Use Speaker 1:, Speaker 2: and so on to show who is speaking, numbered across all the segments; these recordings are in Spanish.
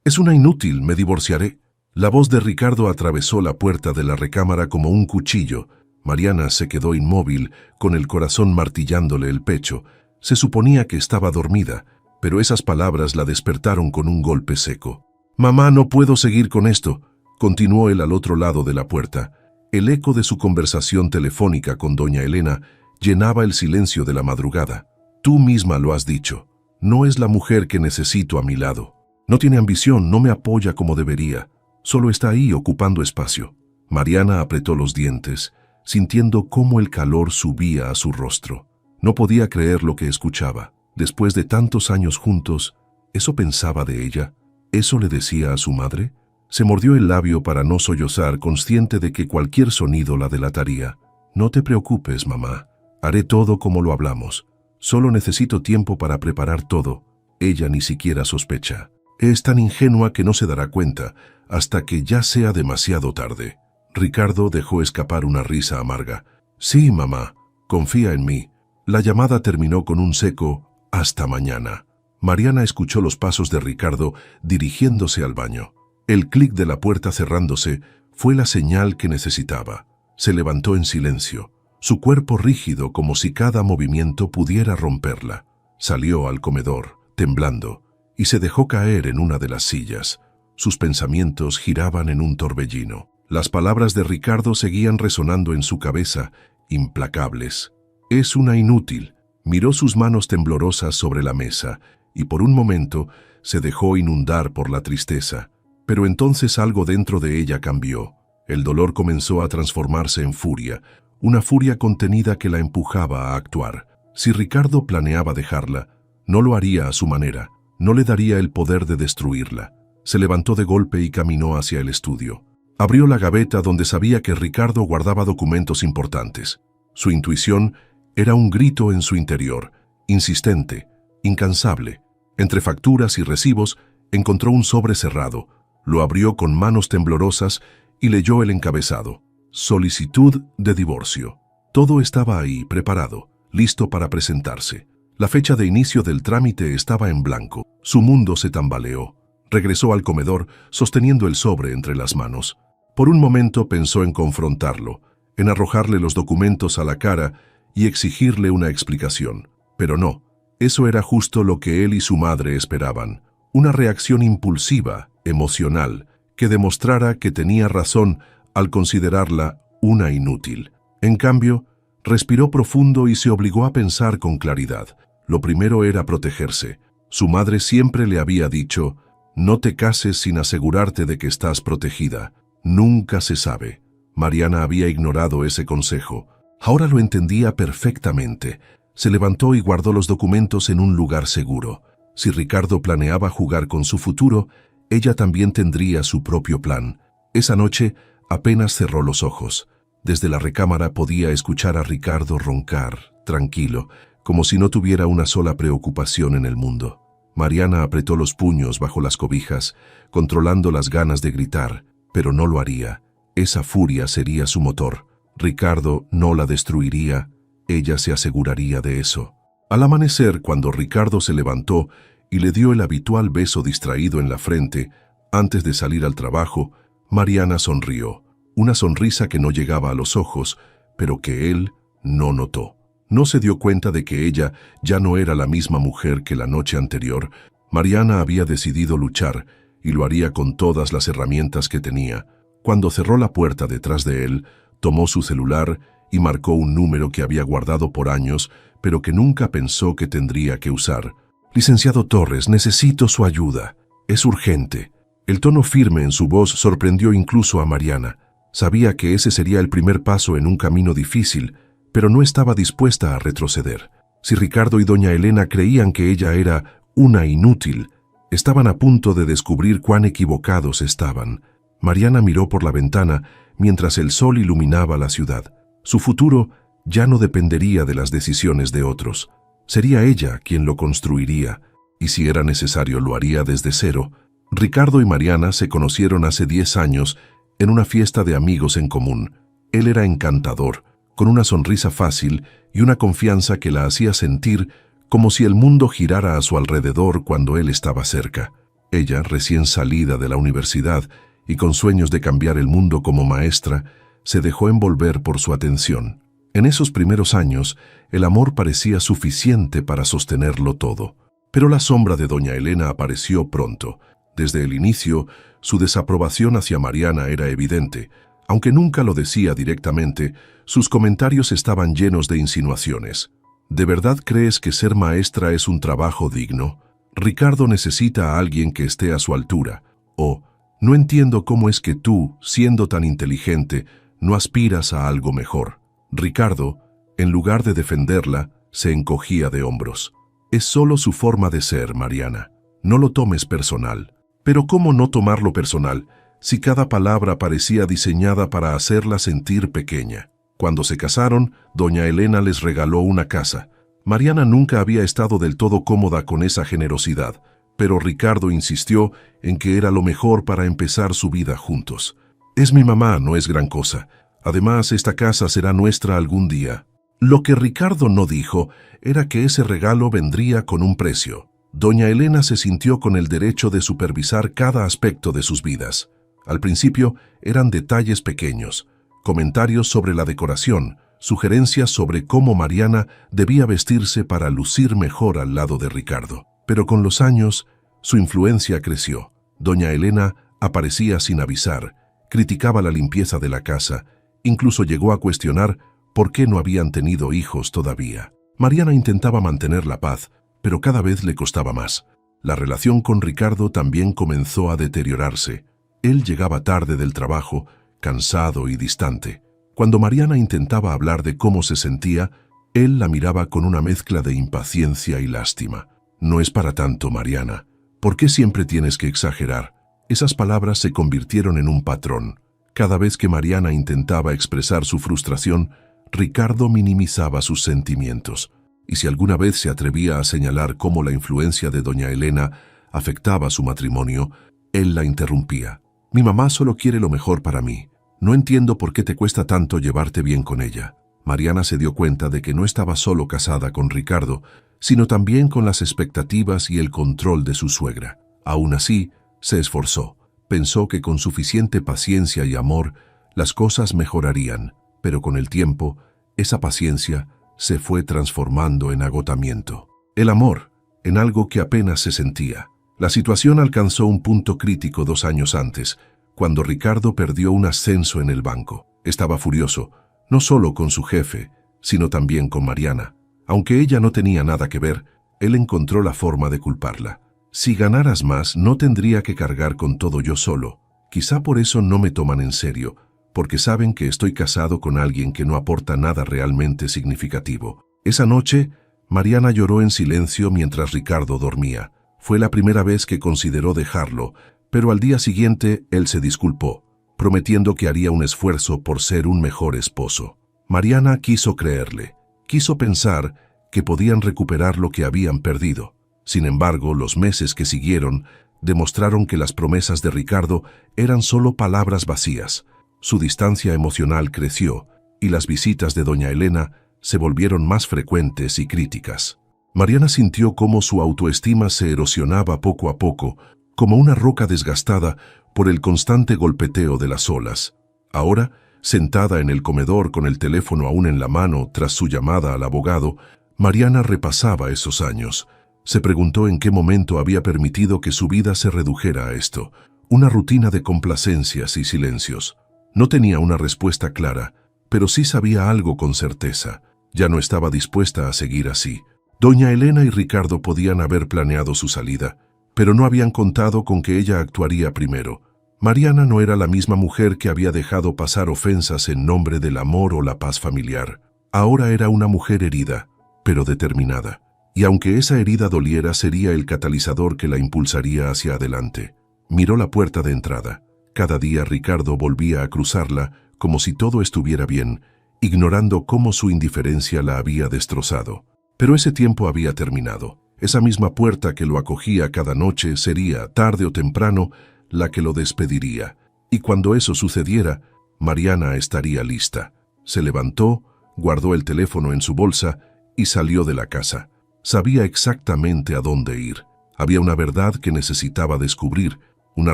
Speaker 1: Es una inútil, me divorciaré. La voz de Ricardo atravesó la puerta de la recámara como un cuchillo. Mariana se quedó inmóvil, con el corazón martillándole el pecho. Se suponía que estaba dormida, pero esas palabras la despertaron con un golpe seco. «Mamá, no puedo seguir con esto», continuó él al otro lado de la puerta. El eco de su conversación telefónica con doña Elena llenaba el silencio de la madrugada. «Tú misma lo has dicho. No es la mujer que necesito a mi lado. No tiene ambición, no me apoya como debería. Solo está ahí ocupando espacio». Mariana apretó los dientes, sintiendo cómo el calor subía a su rostro. No podía creer lo que escuchaba. Después de tantos años juntos, ¿eso pensaba de ella? ¿Eso le decía a su madre? Se mordió el labio para no sollozar, consciente de que cualquier sonido la delataría. «No te preocupes, mamá. Haré todo como lo hablamos. Solo necesito tiempo para preparar todo». Ella ni siquiera sospecha. Es tan ingenua que no se dará cuenta hasta que ya sea demasiado tarde. Ricardo dejó escapar una risa amarga. «Sí, mamá. Confía en mí». La llamada terminó con un seco «hasta mañana». Mariana escuchó los pasos de Ricardo dirigiéndose al baño. El clic de la puerta cerrándose fue la señal que necesitaba. Se levantó en silencio, su cuerpo rígido como si cada movimiento pudiera romperla. Salió al comedor, temblando, y se dejó caer en una de las sillas. Sus pensamientos giraban en un torbellino. Las palabras de Ricardo seguían resonando en su cabeza, implacables. «Es una inútil». Miró sus manos temblorosas sobre la mesa y por un momento se dejó inundar por la tristeza. Pero entonces algo dentro de ella cambió. El dolor comenzó a transformarse en furia, una furia contenida que la empujaba a actuar. Si Ricardo planeaba dejarla, no lo haría a su manera, no le daría el poder de destruirla. Se levantó de golpe y caminó hacia el estudio. Abrió la gaveta donde sabía que Ricardo guardaba documentos importantes. Su intuición era un grito en su interior, insistente, incansable. Entre facturas y recibos encontró un sobre cerrado. Lo abrió con manos temblorosas y leyó el encabezado. Solicitud de divorcio. Todo estaba ahí, preparado, listo para presentarse. La fecha de inicio del trámite estaba en blanco. Su mundo se tambaleó. Regresó al comedor, sosteniendo el sobre entre las manos. Por un momento pensó en confrontarlo, en arrojarle los documentos a la cara y exigirle una explicación. Pero no, eso era justo lo que él y su madre esperaban. Una reacción impulsiva, emocional, que demostrara que tenía razón al considerarla una inútil. En cambio, respiró profundo y se obligó a pensar con claridad. Lo primero era protegerse. Su madre siempre le había dicho: «No te cases sin asegurarte de que estás protegida. Nunca se sabe». Mariana había ignorado ese consejo. Ahora lo entendía perfectamente. Se levantó y guardó los documentos en un lugar seguro. Si Ricardo planeaba jugar con su futuro, ella también tendría su propio plan. Esa noche apenas cerró los ojos. Desde la recámara podía escuchar a Ricardo roncar, tranquilo, como si no tuviera una sola preocupación en el mundo. Mariana apretó los puños bajo las cobijas, controlando las ganas de gritar, pero no lo haría. Esa furia sería su motor. Ricardo no la destruiría, ella se aseguraría de eso. Al amanecer, cuando Ricardo se levantó y le dio el habitual beso distraído en la frente, antes de salir al trabajo, Mariana sonrió. Una sonrisa que no llegaba a los ojos, pero que él no notó. No se dio cuenta de que ella ya no era la misma mujer que la noche anterior. Mariana había decidido luchar y lo haría con todas las herramientas que tenía. Cuando cerró la puerta detrás de él, tomó su celular y marcó un número que había guardado por años, pero que nunca pensó que tendría que usar. «Licenciado Torres, necesito su ayuda. Es urgente». El tono firme en su voz sorprendió incluso a Mariana. Sabía que ese sería el primer paso en un camino difícil, pero no estaba dispuesta a retroceder. Si Ricardo y doña Elena creían que ella era una inútil, estaban a punto de descubrir cuán equivocados estaban. Mariana miró por la ventana mientras el sol iluminaba la ciudad. Su futuro ya no dependería de las decisiones de otros. Sería ella quien lo construiría, y si era necesario lo haría desde cero. Ricardo y Mariana se conocieron hace 10 años en una fiesta de amigos en común. Él era encantador, con una sonrisa fácil y una confianza que la hacía sentir como si el mundo girara a su alrededor cuando él estaba cerca. Ella, recién salida de la universidad y con sueños de cambiar el mundo como maestra, se dejó envolver por su atención. En esos primeros años, el amor parecía suficiente para sostenerlo todo. Pero la sombra de doña Elena apareció pronto. Desde el inicio, su desaprobación hacia Mariana era evidente. Aunque nunca lo decía directamente, sus comentarios estaban llenos de insinuaciones. ¿De verdad crees que ser maestra es un trabajo digno? Ricardo necesita a alguien que esté a su altura. O, no entiendo cómo es que tú, siendo tan inteligente, no aspiras a algo mejor. Ricardo, en lugar de defenderla, se encogía de hombros. Es solo su forma de ser, Mariana. No lo tomes personal. Pero ¿cómo no tomarlo personal si cada palabra parecía diseñada para hacerla sentir pequeña? Cuando se casaron, doña Elena les regaló una casa. Mariana nunca había estado del todo cómoda con esa generosidad, pero Ricardo insistió en que era lo mejor para empezar su vida juntos. Es mi mamá, no es gran cosa. Además, esta casa será nuestra algún día. Lo que Ricardo no dijo era que ese regalo vendría con un precio. Doña Elena se sintió con el derecho de supervisar cada aspecto de sus vidas. Al principio eran detalles pequeños, comentarios sobre la decoración, sugerencias sobre cómo Mariana debía vestirse para lucir mejor al lado de Ricardo. Pero con los años, su influencia creció. Doña Elena aparecía sin avisar, criticaba la limpieza de la casa, incluso llegó a cuestionar por qué no habían tenido hijos todavía. Mariana intentaba mantener la paz, pero cada vez le costaba más. La relación con Ricardo también comenzó a deteriorarse. Él llegaba tarde del trabajo, cansado y distante. Cuando Mariana intentaba hablar de cómo se sentía, él la miraba con una mezcla de impaciencia y lástima. No es para tanto, Mariana. ¿Por qué siempre tienes que exagerar? Esas palabras se convirtieron en un patrón. Cada vez que Mariana intentaba expresar su frustración, Ricardo minimizaba sus sentimientos. Y si alguna vez se atrevía a señalar cómo la influencia de doña Elena afectaba su matrimonio, él la interrumpía. Mi mamá solo quiere lo mejor para mí. No entiendo por qué te cuesta tanto llevarte bien con ella. Mariana se dio cuenta de que no estaba solo casada con Ricardo, sino también con las expectativas y el control de su suegra. Aún así, se esforzó. Pensó que con suficiente paciencia y amor, las cosas mejorarían, pero con el tiempo, esa paciencia se fue transformando en agotamiento. El amor, en algo que apenas se sentía. La situación alcanzó un punto crítico 2 años antes, cuando Ricardo perdió un ascenso en el banco. Estaba furioso, no solo con su jefe, sino también con Mariana. Aunque ella no tenía nada que ver, él encontró la forma de culparla. Si ganaras más, no tendría que cargar con todo yo solo. Quizá por eso no me toman en serio, porque saben que estoy casado con alguien que no aporta nada realmente significativo. Esa noche, Mariana lloró en silencio mientras Ricardo dormía. Fue la primera vez que consideró dejarlo, pero al día siguiente él se disculpó, prometiendo que haría un esfuerzo por ser un mejor esposo. Mariana quiso creerle, quiso pensar que podían recuperar lo que habían perdido. Sin embargo, los meses que siguieron demostraron que las promesas de Ricardo eran solo palabras vacías. Su distancia emocional creció y las visitas de doña Elena se volvieron más frecuentes y críticas. Mariana sintió cómo su autoestima se erosionaba poco a poco, como una roca desgastada por el constante golpeteo de las olas. Ahora, sentada en el comedor con el teléfono aún en la mano tras su llamada al abogado, Mariana repasaba esos años. Se preguntó en qué momento había permitido que su vida se redujera a esto, una rutina de complacencias y silencios. No tenía una respuesta clara, pero sí sabía algo con certeza. Ya no estaba dispuesta a seguir así. Doña Elena y Ricardo podían haber planeado su salida, pero no habían contado con que ella actuaría primero. Mariana no era la misma mujer que había dejado pasar ofensas en nombre del amor o la paz familiar. Ahora era una mujer herida, pero determinada. Y aunque esa herida doliera, sería el catalizador que la impulsaría hacia adelante. Miró la puerta de entrada. Cada día Ricardo volvía a cruzarla como si todo estuviera bien, ignorando cómo su indiferencia la había destrozado. Pero ese tiempo había terminado. Esa misma puerta que lo acogía cada noche sería, tarde o temprano, la que lo despediría. Y cuando eso sucediera, Mariana estaría lista. Se levantó, guardó el teléfono en su bolsa y salió de la casa. Sabía exactamente a dónde ir. Había una verdad que necesitaba descubrir, una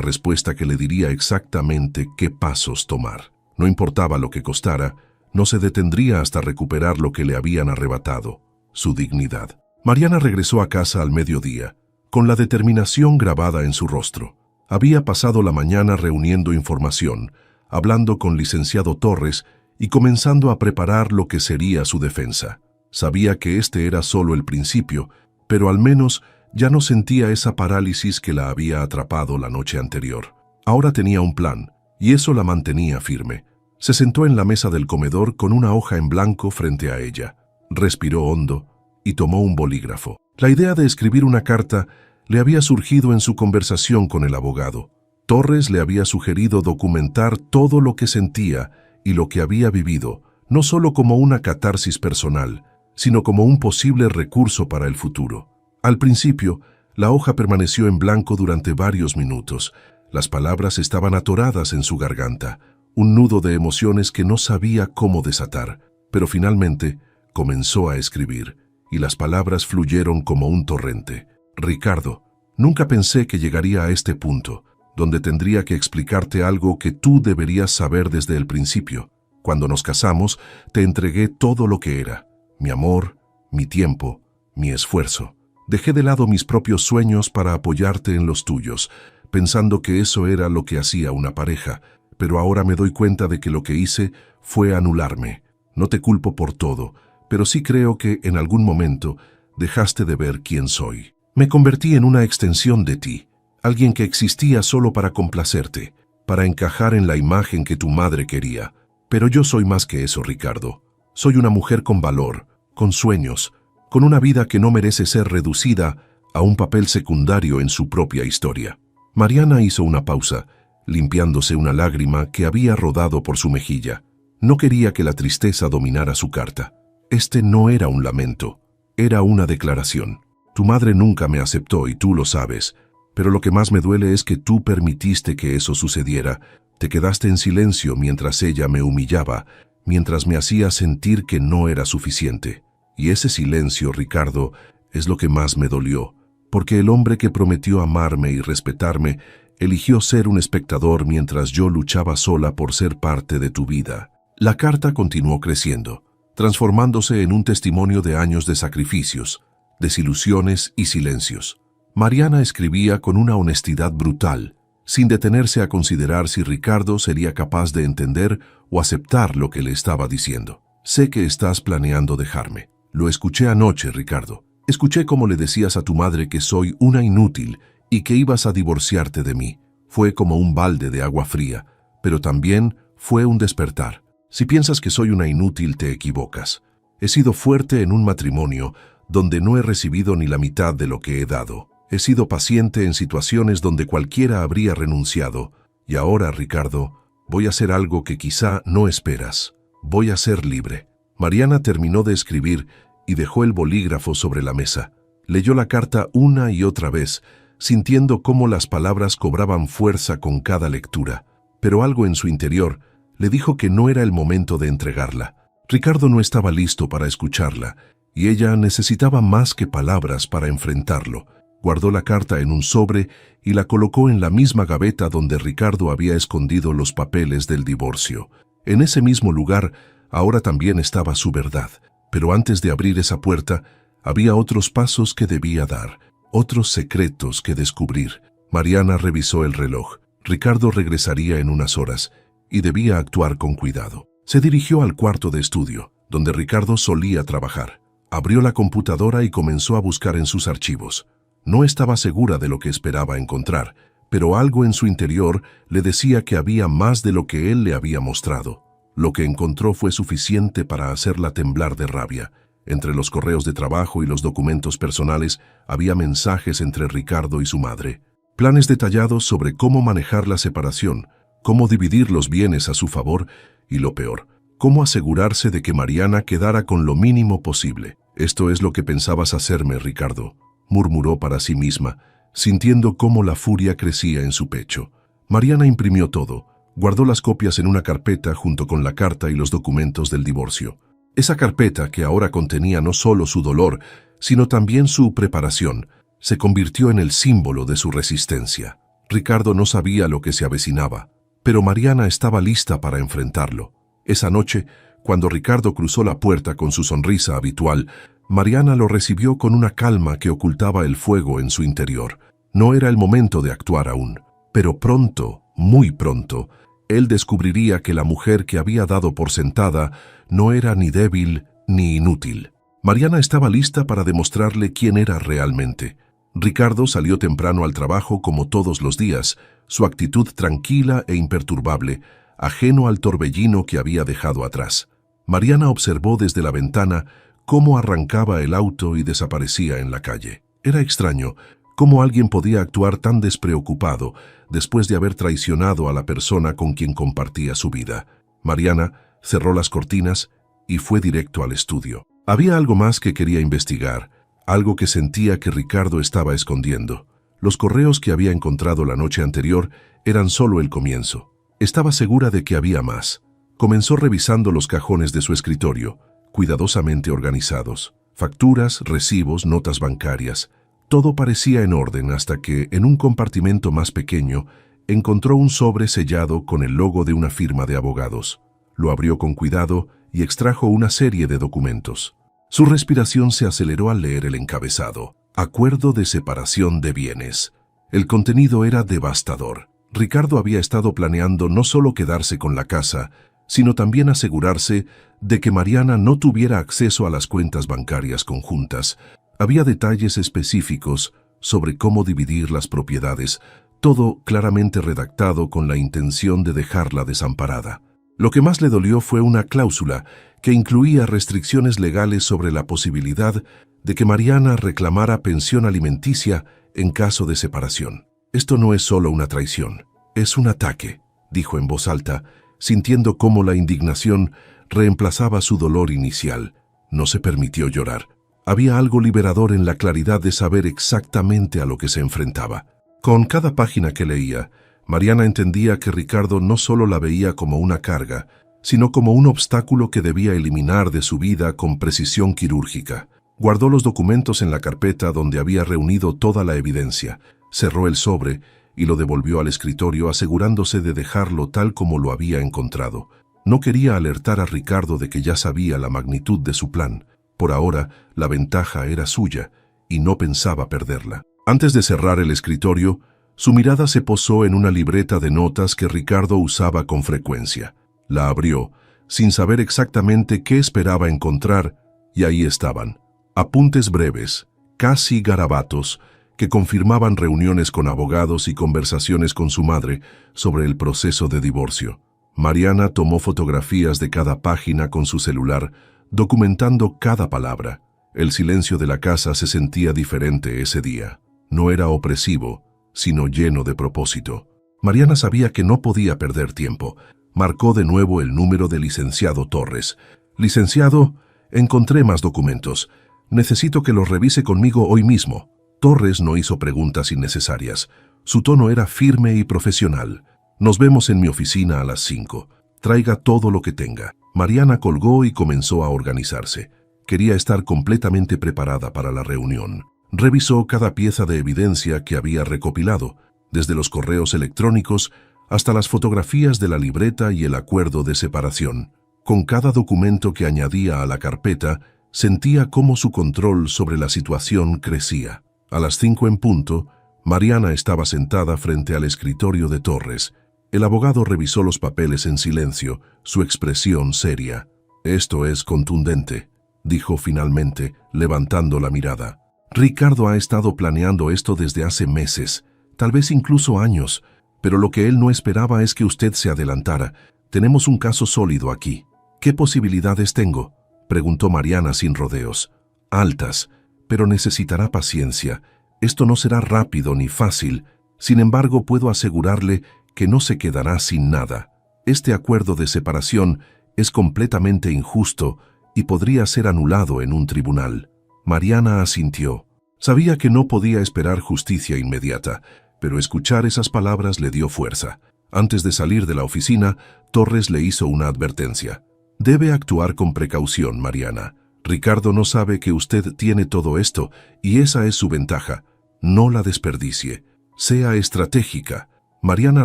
Speaker 1: respuesta que le diría exactamente qué pasos tomar. No importaba lo que costara, no se detendría hasta recuperar lo que le habían arrebatado, su dignidad. Mariana regresó a casa al mediodía, con la determinación grabada en su rostro. Había pasado la mañana reuniendo información, hablando con licenciado Torres y comenzando a preparar lo que sería su defensa. Sabía que este era solo el principio, pero al menos ya no sentía esa parálisis que la había atrapado la noche anterior. Ahora tenía un plan, y eso la mantenía firme. Se sentó en la mesa del comedor con una hoja en blanco frente a ella. Respiró hondo y tomó un bolígrafo. La idea de escribir una carta le había surgido en su conversación con el abogado. Torres le había sugerido documentar todo lo que sentía y lo que había vivido, no solo como una catarsis personal, sino como un posible recurso para el futuro. Al principio, la hoja permaneció en blanco durante varios minutos. Las palabras estaban atoradas en su garganta, un nudo de emociones que no sabía cómo desatar, pero finalmente comenzó a escribir, y las palabras fluyeron como un torrente. Ricardo, nunca pensé que llegaría a este punto, donde tendría que explicarte algo que tú deberías saber desde el principio. Cuando nos casamos, te entregué todo lo que era, mi amor, mi tiempo, mi esfuerzo. Dejé de lado mis propios sueños para apoyarte en los tuyos, pensando que eso era lo que hacía una pareja, pero ahora me doy cuenta de que lo que hice fue anularme. No te culpo por todo, pero sí creo que en algún momento dejaste de ver quién soy. Me convertí en una extensión de ti, alguien que existía solo para complacerte, para encajar en la imagen que tu madre quería. Pero yo soy más que eso, Ricardo. Soy una mujer con valor, con sueños, con una vida que no merece ser reducida a un papel secundario en su propia historia. Mariana hizo una pausa, limpiándose una lágrima que había rodado por su mejilla. No quería que la tristeza dominara su carta. Este no era un lamento, era una declaración. Tu madre nunca me aceptó y tú lo sabes, pero lo que más me duele es que tú permitiste que eso sucediera. Te quedaste en silencio mientras ella me humillaba, mientras me hacía sentir que no era suficiente. Y ese silencio, Ricardo, es lo que más me dolió, porque el hombre que prometió amarme y respetarme eligió ser un espectador mientras yo luchaba sola por ser parte de tu vida. La carta continuó creciendo, transformándose en un testimonio de años de sacrificios, desilusiones y silencios. Mariana escribía con una honestidad brutal, sin detenerse a considerar si Ricardo sería capaz de entender o aceptar lo que le estaba diciendo. Sé que estás planeando dejarme. Lo escuché anoche, Ricardo. Escuché cómo le decías a tu madre que soy una inútil y que ibas a divorciarte de mí. Fue como un balde de agua fría, pero también fue un despertar. Si piensas que soy una inútil, te equivocas. He sido fuerte en un matrimonio donde no he recibido ni la mitad de lo que he dado. He sido paciente en situaciones donde cualquiera habría renunciado. Y ahora, Ricardo, voy a hacer algo que quizá no esperas. Voy a ser libre. Mariana terminó de escribir y dejó el bolígrafo sobre la mesa. Leyó la carta una y otra vez, sintiendo cómo las palabras cobraban fuerza con cada lectura. Pero algo en su interior le dijo que no era el momento de entregarla. Ricardo no estaba listo para escucharla, y ella necesitaba más que palabras para enfrentarlo. Guardó la carta en un sobre y la colocó en la misma gaveta donde Ricardo había escondido los papeles del divorcio. En ese mismo lugar, ahora también estaba su verdad. Pero antes de abrir esa puerta, había otros pasos que debía dar, otros secretos que descubrir. Mariana revisó el reloj. Ricardo regresaría en unas horas y debía actuar con cuidado. Se dirigió al cuarto de estudio, donde Ricardo solía trabajar. Abrió la computadora y comenzó a buscar en sus archivos. No estaba segura de lo que esperaba encontrar, pero algo en su interior le decía que había más de lo que él le había mostrado. Lo que encontró fue suficiente para hacerla temblar de rabia. Entre los correos de trabajo y los documentos personales había mensajes entre Ricardo y su madre. Planes detallados sobre cómo manejar la separación, cómo dividir los bienes a su favor y, lo peor, cómo asegurarse de que Mariana quedara con lo mínimo posible. «Esto es lo que pensabas hacerme, Ricardo», murmuró para sí misma, sintiendo cómo la furia crecía en su pecho. Mariana imprimió todo. Guardó las copias en una carpeta junto con la carta y los documentos del divorcio. Esa carpeta, que ahora contenía no solo su dolor, sino también su preparación, se convirtió en el símbolo de su resistencia. Ricardo no sabía lo que se avecinaba, pero Mariana estaba lista para enfrentarlo. Esa noche, cuando Ricardo cruzó la puerta con su sonrisa habitual, Mariana lo recibió con una calma que ocultaba el fuego en su interior. No era el momento de actuar aún, pero pronto, muy pronto, él descubriría que la mujer que había dado por sentada no era ni débil ni inútil. Mariana estaba lista para demostrarle quién era realmente. Ricardo salió temprano al trabajo como todos los días, su actitud tranquila e imperturbable, ajeno al torbellino que había dejado atrás. Mariana observó desde la ventana cómo arrancaba el auto y desaparecía en la calle. Era extraño cómo alguien podía actuar tan despreocupado después de haber traicionado a la persona con quien compartía su vida. Mariana cerró las cortinas y fue directo al estudio. Había algo más que quería investigar, algo que sentía que Ricardo estaba escondiendo. Los correos que había encontrado la noche anterior eran solo el comienzo. Estaba segura de que había más. Comenzó revisando los cajones de su escritorio, cuidadosamente organizados. Facturas, recibos, notas bancarias. Todo parecía en orden hasta que, en un compartimento más pequeño, encontró un sobre sellado con el logo de una firma de abogados. Lo abrió con cuidado y extrajo una serie de documentos. Su respiración se aceleró al leer el encabezado. Acuerdo de separación de bienes. El contenido era devastador. Ricardo había estado planeando no solo quedarse con la casa, sino también asegurarse de que Mariana no tuviera acceso a las cuentas bancarias conjuntas. Había detalles específicos sobre cómo dividir las propiedades, todo claramente redactado con la intención de dejarla desamparada. Lo que más le dolió fue una cláusula que incluía restricciones legales sobre la posibilidad de que Mariana reclamara pensión alimenticia en caso de separación. Esto no es solo una traición, es un ataque, dijo en voz alta, sintiendo cómo la indignación reemplazaba su dolor inicial. No se permitió llorar. Había algo liberador en la claridad de saber exactamente a lo que se enfrentaba. Con cada página que leía, Mariana entendía que Ricardo no solo la veía como una carga, sino como un obstáculo que debía eliminar de su vida con precisión quirúrgica. Guardó los documentos en la carpeta donde había reunido toda la evidencia, cerró el sobre y lo devolvió al escritorio asegurándose de dejarlo tal como lo había encontrado. No quería alertar a Ricardo de que ya sabía la magnitud de su plan. Por ahora, la ventaja era suya y no pensaba perderla. Antes de cerrar el escritorio, su mirada se posó en una libreta de notas que Ricardo usaba con frecuencia. La abrió, sin saber exactamente qué esperaba encontrar, y ahí estaban. Apuntes breves, casi garabatos, que confirmaban reuniones con abogados y conversaciones con su madre sobre el proceso de divorcio. Mariana tomó fotografías de cada página con su celular, documentando cada palabra. El silencio de la casa se sentía diferente ese día. No era opresivo, sino lleno de propósito. Mariana sabía que no podía perder tiempo. Marcó de nuevo el número del licenciado Torres. «Licenciado, encontré más documentos. Necesito que los revise conmigo hoy mismo». Torres no hizo preguntas innecesarias. Su tono era firme y profesional. «Nos vemos en mi oficina a las 5. Traiga todo lo que tenga». Mariana colgó y comenzó a organizarse. Quería estar completamente preparada para la reunión. Revisó cada pieza de evidencia que había recopilado, desde los correos electrónicos hasta las fotografías de la libreta y el acuerdo de separación. Con cada documento que añadía a la carpeta, sentía cómo su control sobre la situación crecía. A las 5 en punto, Mariana estaba sentada frente al escritorio de Torres. El abogado revisó los papeles en silencio, su expresión seria. «Esto es contundente», dijo finalmente, levantando la mirada. «Ricardo ha estado planeando esto desde hace meses, tal vez incluso años, pero lo que él no esperaba es que usted se adelantara. Tenemos un caso sólido aquí». «¿Qué posibilidades tengo?», preguntó Mariana sin rodeos. «Altas, pero necesitará paciencia. Esto no será rápido ni fácil. Sin embargo, puedo asegurarle que no se quedará sin nada. Este acuerdo de separación es completamente injusto y podría ser anulado en un tribunal». Mariana asintió. Sabía que no podía esperar justicia inmediata, pero escuchar esas palabras le dio fuerza. Antes de salir de la oficina, Torres le hizo una advertencia. «Debe actuar con precaución, Mariana. Ricardo no sabe que usted tiene todo esto, y esa es su ventaja. No la desperdicie. Sea estratégica. Mariana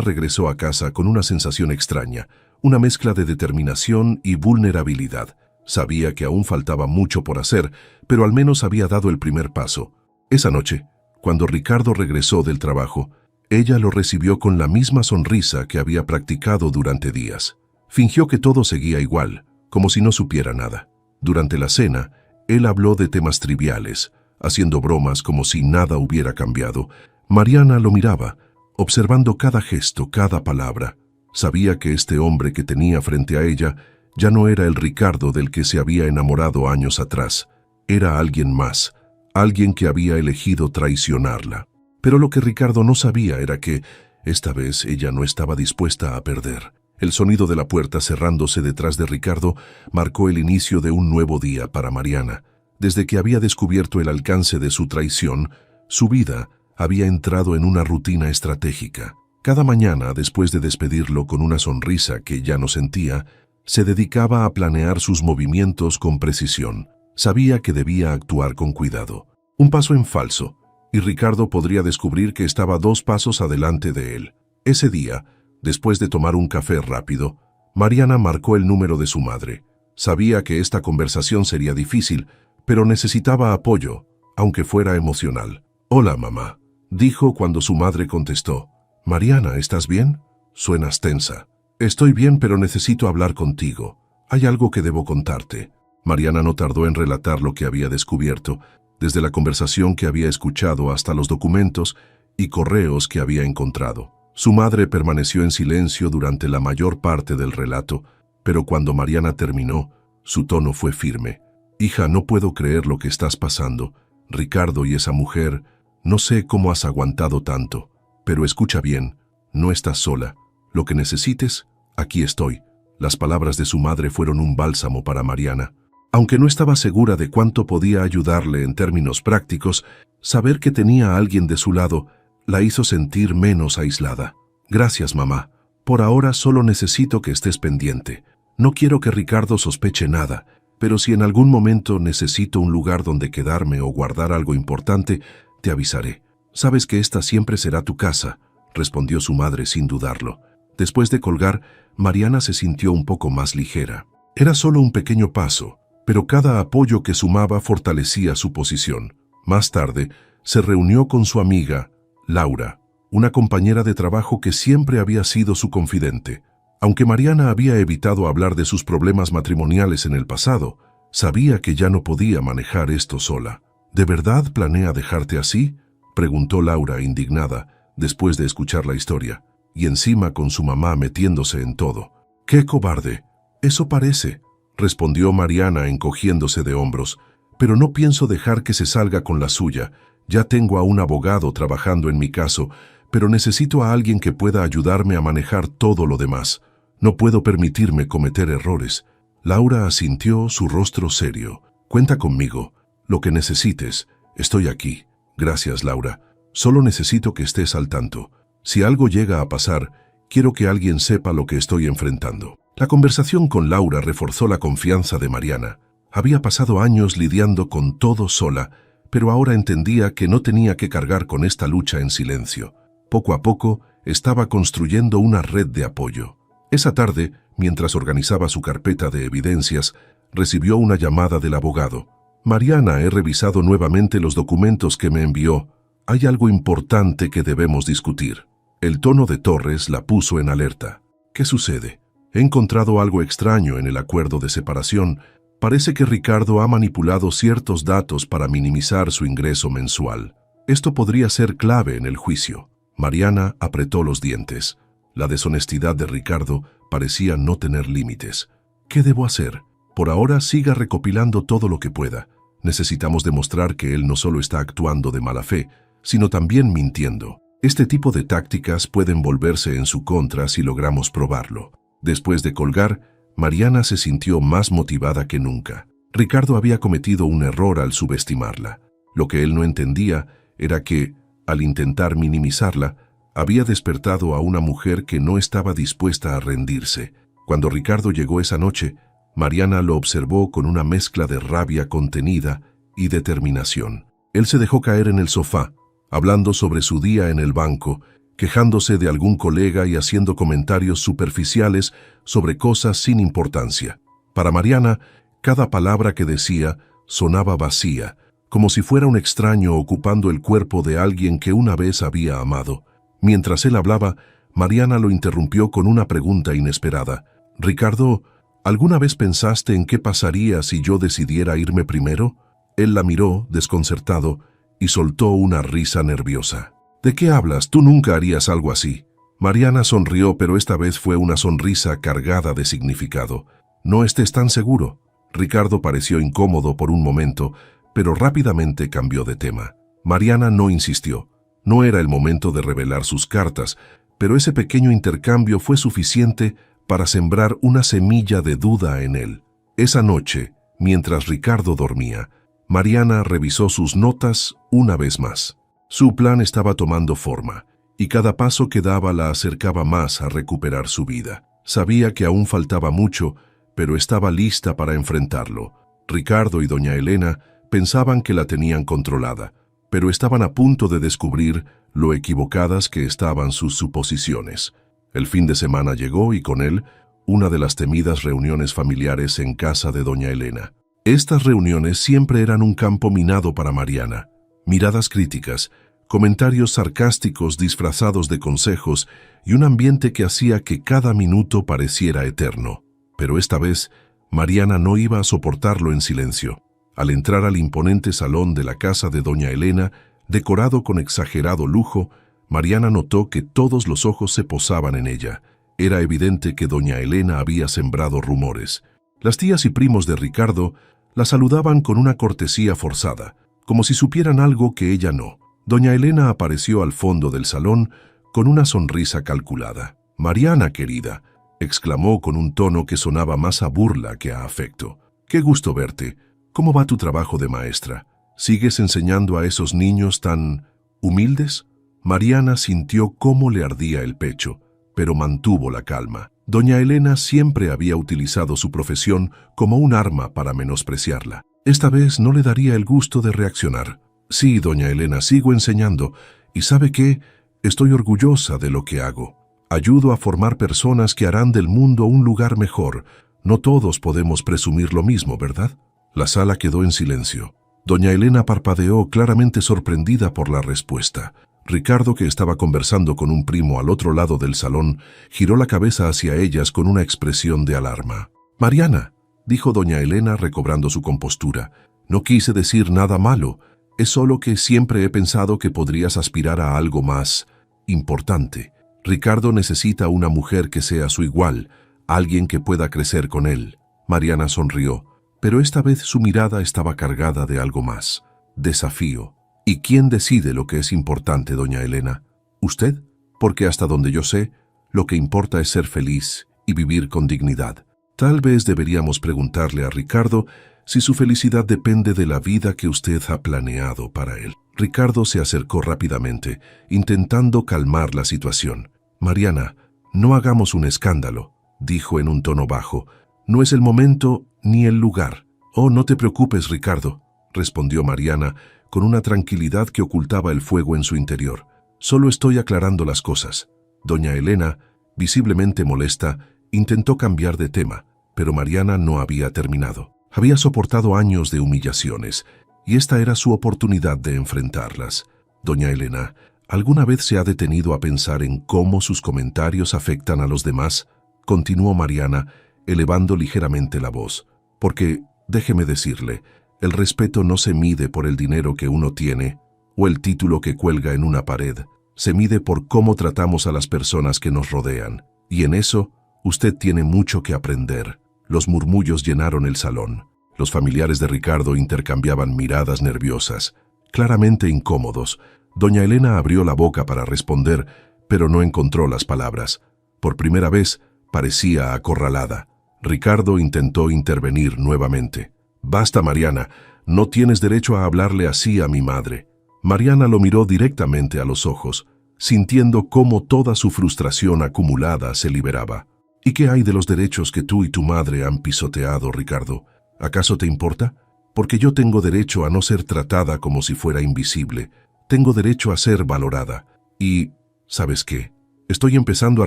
Speaker 1: regresó a casa con una sensación extraña, una mezcla de determinación y vulnerabilidad. Sabía que aún faltaba mucho por hacer, pero al menos había dado el primer paso. Esa noche, cuando Ricardo regresó del trabajo, ella lo recibió con la misma sonrisa que había practicado durante días. Fingió que todo seguía igual, como si no supiera nada. Durante la cena, él habló de temas triviales, haciendo bromas como si nada hubiera cambiado. Mariana lo miraba, observando cada gesto, cada palabra. Sabía que este hombre que tenía frente a ella ya no era el Ricardo del que se había enamorado años atrás. Era alguien más, alguien que había elegido traicionarla. Pero lo que Ricardo no sabía era que, esta vez, ella no estaba dispuesta a perder. El sonido de la puerta cerrándose detrás de Ricardo marcó el inicio de un nuevo día para Mariana. Desde que había descubierto el alcance de su traición, su vida había entrado en una rutina estratégica. Cada mañana, después de despedirlo con una sonrisa que ya no sentía, se dedicaba a planear sus movimientos con precisión. Sabía que debía actuar con cuidado. Un paso en falso, y Ricardo podría descubrir que estaba 2 pasos adelante de él. Ese día, después de tomar un café rápido, Mariana marcó el número de su madre. Sabía que esta conversación sería difícil, pero necesitaba apoyo, aunque fuera emocional. «Hola, mamá», dijo cuando su madre contestó. «Mariana, ¿estás bien? Suenas tensa». «Estoy bien, pero necesito hablar contigo. Hay algo que debo contarte». Mariana no tardó en relatar lo que había descubierto, desde la conversación que había escuchado hasta los documentos y correos que había encontrado. Su madre permaneció en silencio durante la mayor parte del relato, pero cuando Mariana terminó, su tono fue firme. «Hija, no puedo creer lo que estás pasando. Ricardo y esa mujer, no sé cómo has aguantado tanto, pero escucha bien, no estás sola. Lo que necesites, aquí estoy». Las palabras de su madre fueron un bálsamo para Mariana. Aunque no estaba segura de cuánto podía ayudarle en términos prácticos, saber que tenía a alguien de su lado la hizo sentir menos aislada. «Gracias, mamá. Por ahora solo necesito que estés pendiente. No quiero que Ricardo sospeche nada, pero si en algún momento necesito un lugar donde quedarme o guardar algo importante, te avisaré. Sabes que esta siempre será tu casa», respondió su madre sin dudarlo. Después de colgar, Mariana se sintió un poco más ligera. Era solo un pequeño paso, pero cada apoyo que sumaba fortalecía su posición. Más tarde, se reunió con su amiga, Laura, una compañera de trabajo que siempre había sido su confidente. Aunque Mariana había evitado hablar de sus problemas matrimoniales en el pasado, sabía que ya no podía manejar esto sola. «¿De verdad planea dejarte así?», preguntó Laura indignada, después de escuchar la historia, y encima con su mamá metiéndose en todo. «¡Qué cobarde! Eso parece», respondió Mariana encogiéndose de hombros, «pero no pienso dejar que se salga con la suya. Ya tengo a un abogado trabajando en mi caso, pero necesito a alguien que pueda ayudarme a manejar todo lo demás. No puedo permitirme cometer errores». Laura asintió, su rostro serio. «Cuenta conmigo. Lo que necesites. Estoy aquí». «Gracias, Laura. Solo necesito que estés al tanto. Si algo llega a pasar, quiero que alguien sepa lo que estoy enfrentando». La conversación con Laura reforzó la confianza de Mariana. Había pasado años lidiando con todo sola, pero ahora entendía que no tenía que cargar con esta lucha en silencio. Poco a poco, estaba construyendo una red de apoyo. Esa tarde, mientras organizaba su carpeta de evidencias, recibió una llamada del abogado. «Mariana, he revisado nuevamente los documentos que me envió. Hay algo importante que debemos discutir». El tono de Torres la puso en alerta. «¿Qué sucede? He encontrado algo extraño en el acuerdo de separación. Parece que Ricardo ha manipulado ciertos datos para minimizar su ingreso mensual. Esto podría ser clave en el juicio». Mariana apretó los dientes. La deshonestidad de Ricardo parecía no tener límites. «¿Qué debo hacer? Por ahora siga recopilando todo lo que pueda. Necesitamos demostrar que él no solo está actuando de mala fe, sino también mintiendo. Este tipo de tácticas pueden volverse en su contra si logramos probarlo». Después de colgar, Mariana se sintió más motivada que nunca. Ricardo había cometido un error al subestimarla. Lo que él no entendía era que, al intentar minimizarla, había despertado a una mujer que no estaba dispuesta a rendirse. Cuando Ricardo llegó esa noche, Mariana lo observó con una mezcla de rabia contenida y determinación. Él se dejó caer en el sofá, hablando sobre su día en el banco, quejándose de algún colega y haciendo comentarios superficiales sobre cosas sin importancia. Para Mariana, cada palabra que decía sonaba vacía, como si fuera un extraño ocupando el cuerpo de alguien que una vez había amado. Mientras él hablaba, Mariana lo interrumpió con una pregunta inesperada. «Ricardo, ¿alguna vez pensaste en qué pasaría si yo decidiera irme primero?» Él la miró, desconcertado, y soltó una risa nerviosa. «¿De qué hablas? Tú nunca harías algo así». Mariana sonrió, pero esta vez fue una sonrisa cargada de significado. «No estés tan seguro». Ricardo pareció incómodo por un momento, pero rápidamente cambió de tema. Mariana no insistió. No era el momento de revelar sus cartas, pero ese pequeño intercambio fue suficiente para sembrar una semilla de duda en él. Esa noche, mientras Ricardo dormía, Mariana revisó sus notas una vez más. Su plan estaba tomando forma, y cada paso que daba la acercaba más a recuperar su vida. Sabía que aún faltaba mucho, pero estaba lista para enfrentarlo. Ricardo y doña Elena pensaban que la tenían controlada, pero estaban a punto de descubrir lo equivocadas que estaban sus suposiciones. El fin de semana llegó y con él una de las temidas reuniones familiares en casa de doña Elena. Estas reuniones siempre eran un campo minado para Mariana. Miradas críticas, comentarios sarcásticos disfrazados de consejos y un ambiente que hacía que cada minuto pareciera eterno. Pero esta vez, Mariana no iba a soportarlo en silencio. Al entrar al imponente salón de la casa de doña Elena, decorado con exagerado lujo, Mariana notó que todos los ojos se posaban en ella. Era evidente que doña Elena había sembrado rumores. Las tías y primos de Ricardo la saludaban con una cortesía forzada, como si supieran algo que ella no. Doña Elena apareció al fondo del salón con una sonrisa calculada. «Mariana, querida», exclamó con un tono que sonaba más a burla que a afecto. «Qué gusto verte. ¿Cómo va tu trabajo de maestra? ¿Sigues enseñando a esos niños tan humildes?» Mariana sintió cómo le ardía el pecho, pero mantuvo la calma. Doña Elena siempre había utilizado su profesión como un arma para menospreciarla. Esta vez no le daría el gusto de reaccionar. «Sí, doña Elena, sigo enseñando, y ¿sabe qué? Estoy orgullosa de lo que hago. Ayudo a formar personas que harán del mundo un lugar mejor. No todos podemos presumir lo mismo, ¿verdad?» La sala quedó en silencio. Doña Elena parpadeó, claramente sorprendida por la respuesta. Ricardo, que estaba conversando con un primo al otro lado del salón, giró la cabeza hacia ellas con una expresión de alarma. «Mariana», dijo doña Elena recobrando su compostura, «no quise decir nada malo. Es solo que siempre he pensado que podrías aspirar a algo más importante. Ricardo necesita una mujer que sea su igual, alguien que pueda crecer con él». Mariana sonrió, pero esta vez su mirada estaba cargada de algo más. Desafío. «¿Y quién decide lo que es importante, doña Elena? ¿Usted? Porque hasta donde yo sé, lo que importa es ser feliz y vivir con dignidad. Tal vez deberíamos preguntarle a Ricardo si su felicidad depende de la vida que usted ha planeado para él». Ricardo se acercó rápidamente, intentando calmar la situación. «Mariana, no hagamos un escándalo», dijo en un tono bajo. «No es el momento ni el lugar». «Oh, no te preocupes, Ricardo», respondió Mariana con una tranquilidad que ocultaba el fuego en su interior. «Solo estoy aclarando las cosas». Doña Elena, visiblemente molesta, intentó cambiar de tema, pero Mariana no había terminado. Había soportado años de humillaciones, y esta era su oportunidad de enfrentarlas. «Doña Elena, ¿alguna vez se ha detenido a pensar en cómo sus comentarios afectan a los demás?», continuó Mariana, elevando ligeramente la voz. «Porque, déjeme decirle, el respeto no se mide por el dinero que uno tiene o el título que cuelga en una pared. Se mide por cómo tratamos a las personas que nos rodean. Y en eso, usted tiene mucho que aprender». Los murmullos llenaron el salón. Los familiares de Ricardo intercambiaban miradas nerviosas, claramente incómodos. Doña Elena abrió la boca para responder, pero no encontró las palabras. Por primera vez, parecía acorralada. Ricardo intentó intervenir nuevamente. «Basta, Mariana, no tienes derecho a hablarle así a mi madre». Mariana lo miró directamente a los ojos, sintiendo cómo toda su frustración acumulada se liberaba. «¿Y qué hay de los derechos que tú y tu madre han pisoteado, Ricardo? ¿Acaso te importa? Porque yo tengo derecho a no ser tratada como si fuera invisible. Tengo derecho a ser valorada. Y, ¿sabes qué? Estoy empezando a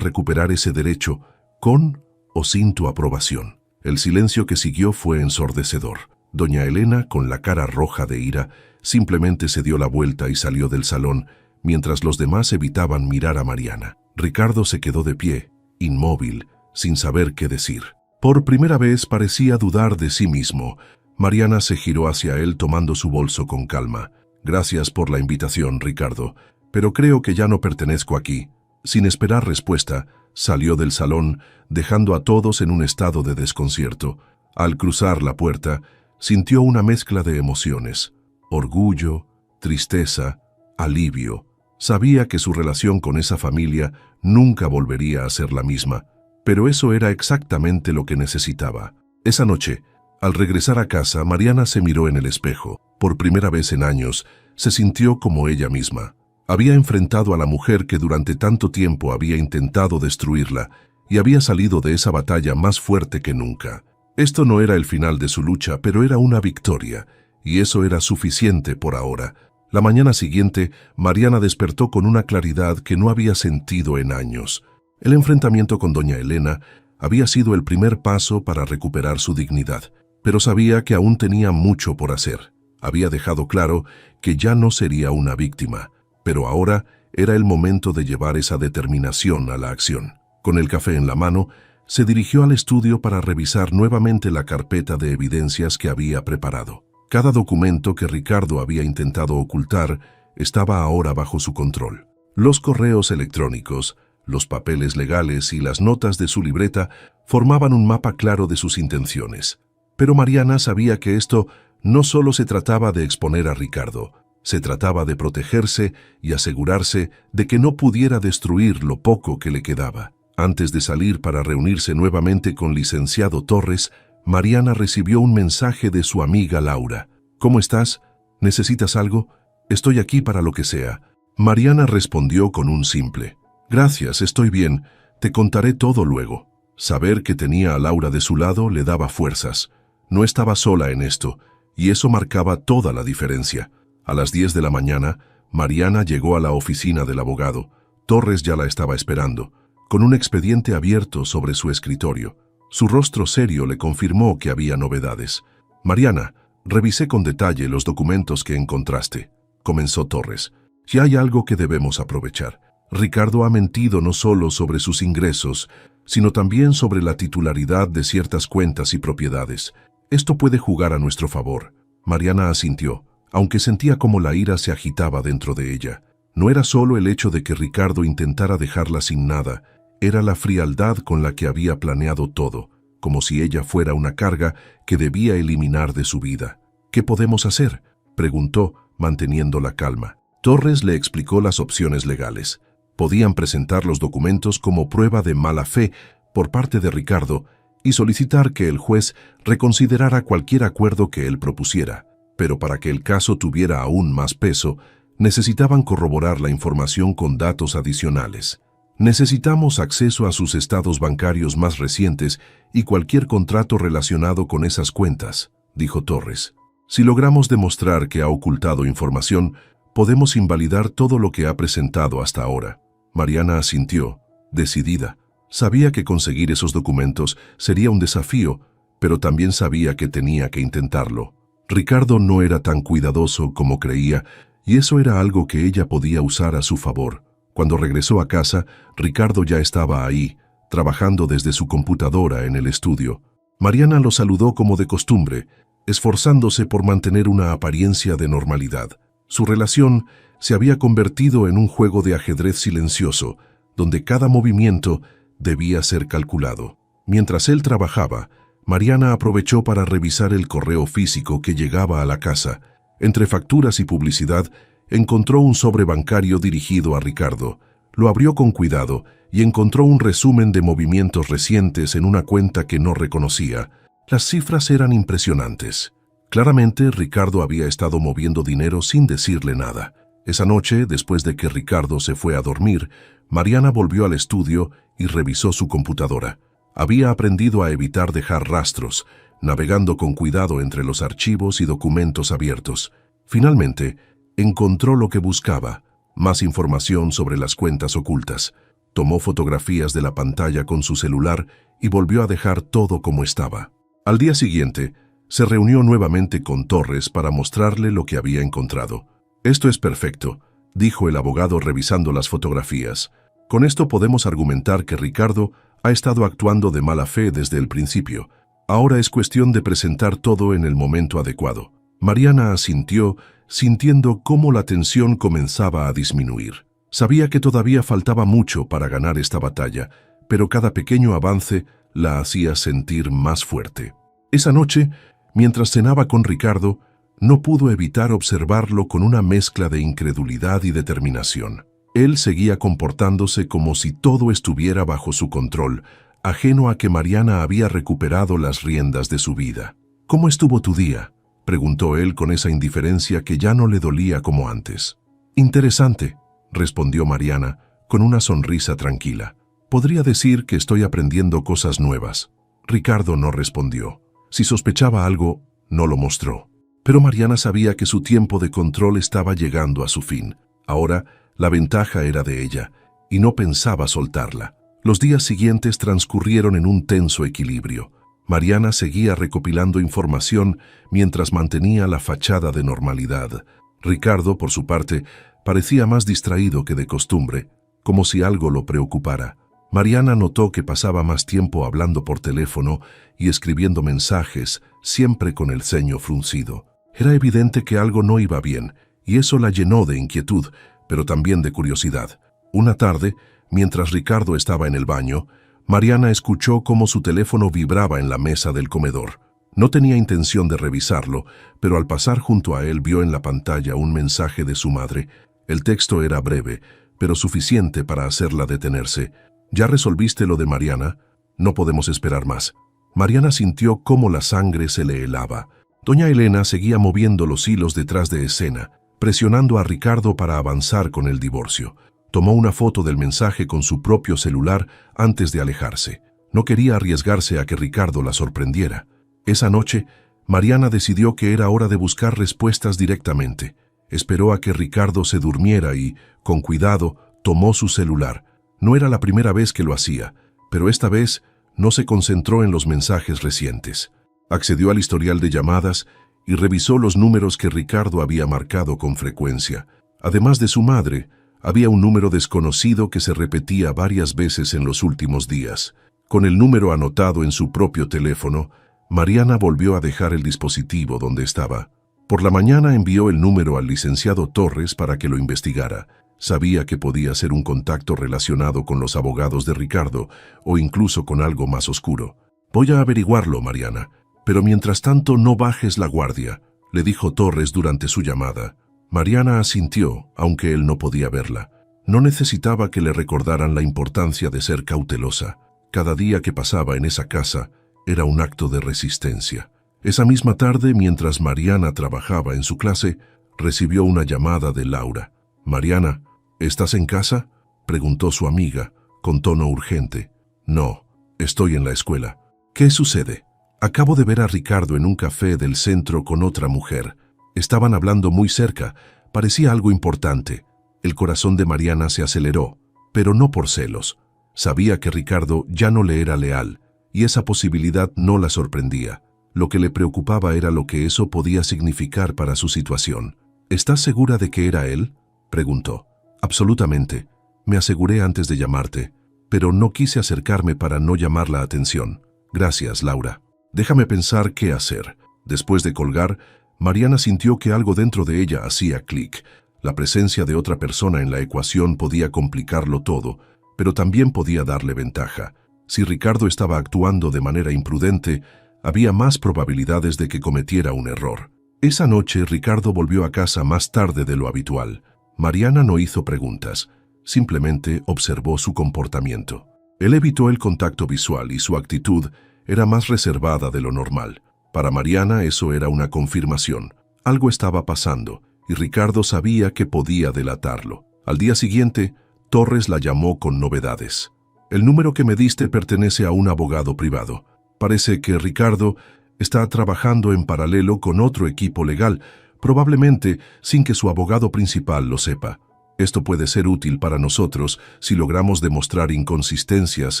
Speaker 1: recuperar ese derecho con o sin tu aprobación. El silencio que siguió fue ensordecedor. Doña Elena, con la cara roja de ira, simplemente se dio la vuelta y salió del salón, mientras los demás evitaban mirar a Mariana. Ricardo se quedó de pie, inmóvil, sin saber qué decir. Por primera vez parecía dudar de sí mismo. Mariana se giró hacia él tomando su bolso con calma. Gracias por la invitación, Ricardo, pero creo que ya no pertenezco aquí. Sin esperar respuesta, salió del salón, dejando a todos en un estado de desconcierto. Al cruzar la puerta, sintió una mezcla de emociones: orgullo, tristeza, alivio. Sabía que su relación con esa familia nunca volvería a ser la misma, pero eso era exactamente lo que necesitaba. Esa noche, al regresar a casa, Mariana se miró en el espejo. Por primera vez en años, se sintió como ella misma. Había enfrentado a la mujer que durante tanto tiempo había intentado destruirla y había salido de esa batalla más fuerte que nunca. Esto no era el final de su lucha, pero era una victoria, y eso era suficiente por ahora. La mañana siguiente, Mariana despertó con una claridad que no había sentido en años. El enfrentamiento con doña Elena había sido el primer paso para recuperar su dignidad, pero sabía que aún tenía mucho por hacer. Había dejado claro que ya no sería una víctima, pero ahora era el momento de llevar esa determinación a la acción. Con el café en la mano, se dirigió al estudio para revisar nuevamente la carpeta de evidencias que había preparado. Cada documento que Ricardo había intentado ocultar estaba ahora bajo su control. Los correos electrónicos, los papeles legales y las notas de su libreta formaban un mapa claro de sus intenciones. Pero Mariana sabía que esto no solo se trataba de exponer a Ricardo, se trataba de protegerse y asegurarse de que no pudiera destruir lo poco que le quedaba. Antes de salir para reunirse nuevamente con licenciado Torres, Mariana recibió un mensaje de su amiga Laura. ¿Cómo estás? ¿Necesitas algo? Estoy aquí para lo que sea. Mariana respondió con un simple: gracias, estoy bien, te contaré todo luego. Saber que tenía a Laura de su lado le daba fuerzas. No estaba sola en esto, y eso marcaba toda la diferencia. A las 10 de la mañana, Mariana llegó a la oficina del abogado. Torres ya la estaba esperando, con un expediente abierto sobre su escritorio. Su rostro serio le confirmó que había novedades. Mariana, revisé con detalle los documentos que encontraste, comenzó Torres. Si hay algo que debemos aprovechar. Ricardo ha mentido no solo sobre sus ingresos, sino también sobre la titularidad de ciertas cuentas y propiedades. Esto puede jugar a nuestro favor. Mariana asintió, aunque sentía como la ira se agitaba dentro de ella. No era solo el hecho de que Ricardo intentara dejarla sin nada, era la frialdad con la que había planeado todo, como si ella fuera una carga que debía eliminar de su vida. ¿Qué podemos hacer?, preguntó, manteniendo la calma. Torres le explicó las opciones legales. Podían presentar los documentos como prueba de mala fe por parte de Ricardo y solicitar que el juez reconsiderara cualquier acuerdo que él propusiera. Pero para que el caso tuviera aún más peso, necesitaban corroborar la información con datos adicionales. Necesitamos acceso a sus estados bancarios más recientes y cualquier contrato relacionado con esas cuentas, dijo Torres. Si logramos demostrar que ha ocultado información, podemos invalidar todo lo que ha presentado hasta ahora. Mariana asintió, decidida. Sabía que conseguir esos documentos sería un desafío, pero también sabía que tenía que intentarlo. Ricardo no era tan cuidadoso como creía, y eso era algo que ella podía usar a su favor. Cuando regresó a casa, Ricardo ya estaba ahí, trabajando desde su computadora en el estudio. Mariana lo saludó como de costumbre, esforzándose por mantener una apariencia de normalidad. Su relación se había convertido en un juego de ajedrez silencioso, donde cada movimiento debía ser calculado. Mientras él trabajaba, Mariana aprovechó para revisar el correo físico que llegaba a la casa. Entre facturas y publicidad, encontró un sobre bancario dirigido a Ricardo. Lo abrió con cuidado y encontró un resumen de movimientos recientes en una cuenta que no reconocía. Las cifras eran impresionantes. Claramente, Ricardo había estado moviendo dinero sin decirle nada. Esa noche, después de que Ricardo se fue a dormir, Mariana volvió al estudio y revisó su computadora. Había aprendido a evitar dejar rastros, navegando con cuidado entre los archivos y documentos abiertos. Finalmente, Encontró lo que buscaba, más información sobre las cuentas ocultas. Tomó fotografías de la pantalla con su celular y volvió a dejar todo como estaba. Al día siguiente, se reunió nuevamente con Torres para mostrarle lo que había encontrado. «Esto es perfecto», dijo el abogado revisando las fotografías. «Con esto podemos argumentar que Ricardo ha estado actuando de mala fe desde el principio. Ahora es cuestión de presentar todo en el momento adecuado». Mariana asintió, sintiendo cómo la tensión comenzaba a disminuir. Sabía que todavía faltaba mucho para ganar esta batalla, pero cada pequeño avance la hacía sentir más fuerte. Esa noche, mientras cenaba con Ricardo, no pudo evitar observarlo con una mezcla de incredulidad y determinación. Él seguía comportándose como si todo estuviera bajo su control, ajeno a que Mariana había recuperado las riendas de su vida. «¿Cómo estuvo tu día?», preguntó él con esa indiferencia que ya no le dolía como antes. «Interesante», respondió Mariana, con una sonrisa tranquila. «Podría decir que estoy aprendiendo cosas nuevas». Ricardo no respondió. Si sospechaba algo, no lo mostró. Pero Mariana sabía que su tiempo de control estaba llegando a su fin. Ahora, la ventaja era de ella, y no pensaba soltarla. Los días siguientes transcurrieron en un tenso equilibrio. Mariana seguía recopilando información mientras mantenía la fachada de normalidad. Ricardo, por su parte, parecía más distraído que de costumbre, como si algo lo preocupara. Mariana notó que pasaba más tiempo hablando por teléfono y escribiendo mensajes, siempre con el ceño fruncido. Era evidente que algo no iba bien, y eso la llenó de inquietud, pero también de curiosidad. Una tarde, mientras Ricardo estaba en el baño, Mariana escuchó cómo su teléfono vibraba en la mesa del comedor. No tenía intención de revisarlo, pero al pasar junto a él vio en la pantalla un mensaje de su madre. El texto era breve, pero suficiente para hacerla detenerse. «¿Ya resolviste lo de Mariana? No podemos esperar más». Mariana sintió cómo la sangre se le helaba. Doña Elena seguía moviendo los hilos detrás de escena, presionando a Ricardo para avanzar con el divorcio. Tomó una foto del mensaje con su propio celular antes de alejarse. No quería arriesgarse a que Ricardo la sorprendiera. Esa noche, Mariana decidió que era hora de buscar respuestas directamente. Esperó a que Ricardo se durmiera y, con cuidado, tomó su celular. No era la primera vez que lo hacía, pero esta vez no se concentró en los mensajes recientes. Accedió al historial de llamadas y revisó los números que Ricardo había marcado con frecuencia. Además de su madre, había un número desconocido que se repetía varias veces en los últimos días. Con el número anotado en su propio teléfono, Mariana volvió a dejar el dispositivo donde estaba. Por la mañana envió el número al licenciado Torres para que lo investigara. Sabía que podía ser un contacto relacionado con los abogados de Ricardo o incluso con algo más oscuro. «Voy a averiguarlo, Mariana, pero mientras tanto no bajes la guardia», le dijo Torres durante su llamada. Mariana asintió, aunque él no podía verla. No necesitaba que le recordaran la importancia de ser cautelosa. Cada día que pasaba en esa casa era un acto de resistencia. Esa misma tarde, mientras Mariana trabajaba en su clase, recibió una llamada de Laura. «Mariana, ¿estás en casa?», preguntó su amiga, con tono urgente. «No, estoy en la escuela». «¿Qué sucede?». «Acabo de ver a Ricardo en un café del centro con otra mujer. Estaban hablando muy cerca, parecía algo importante». El corazón de Mariana se aceleró, pero no por celos. Sabía que Ricardo ya no le era leal, y esa posibilidad no la sorprendía. Lo que le preocupaba era lo que eso podía significar para su situación. «¿Estás segura de que era él?», preguntó. «Absolutamente. Me aseguré antes de llamarte, pero no quise acercarme para no llamar la atención. Gracias, Laura. Déjame pensar qué hacer». Después de colgar, Mariana sintió que algo dentro de ella hacía clic. La presencia de otra persona en la ecuación podía complicarlo todo, pero también podía darle ventaja. Si Ricardo estaba actuando de manera imprudente, había más probabilidades de que cometiera un error. Esa noche, Ricardo volvió a casa más tarde de lo habitual. Mariana no hizo preguntas, simplemente observó su comportamiento. Él evitó el contacto visual y su actitud era más reservada de lo normal. Para Mariana eso era una confirmación. Algo estaba pasando, y Ricardo sabía que podía delatarlo. Al día siguiente, Torres la llamó con novedades. «El número que me diste pertenece a un abogado privado. Parece que Ricardo está trabajando en paralelo con otro equipo legal, probablemente sin que su abogado principal lo sepa. Esto puede ser útil para nosotros si logramos demostrar inconsistencias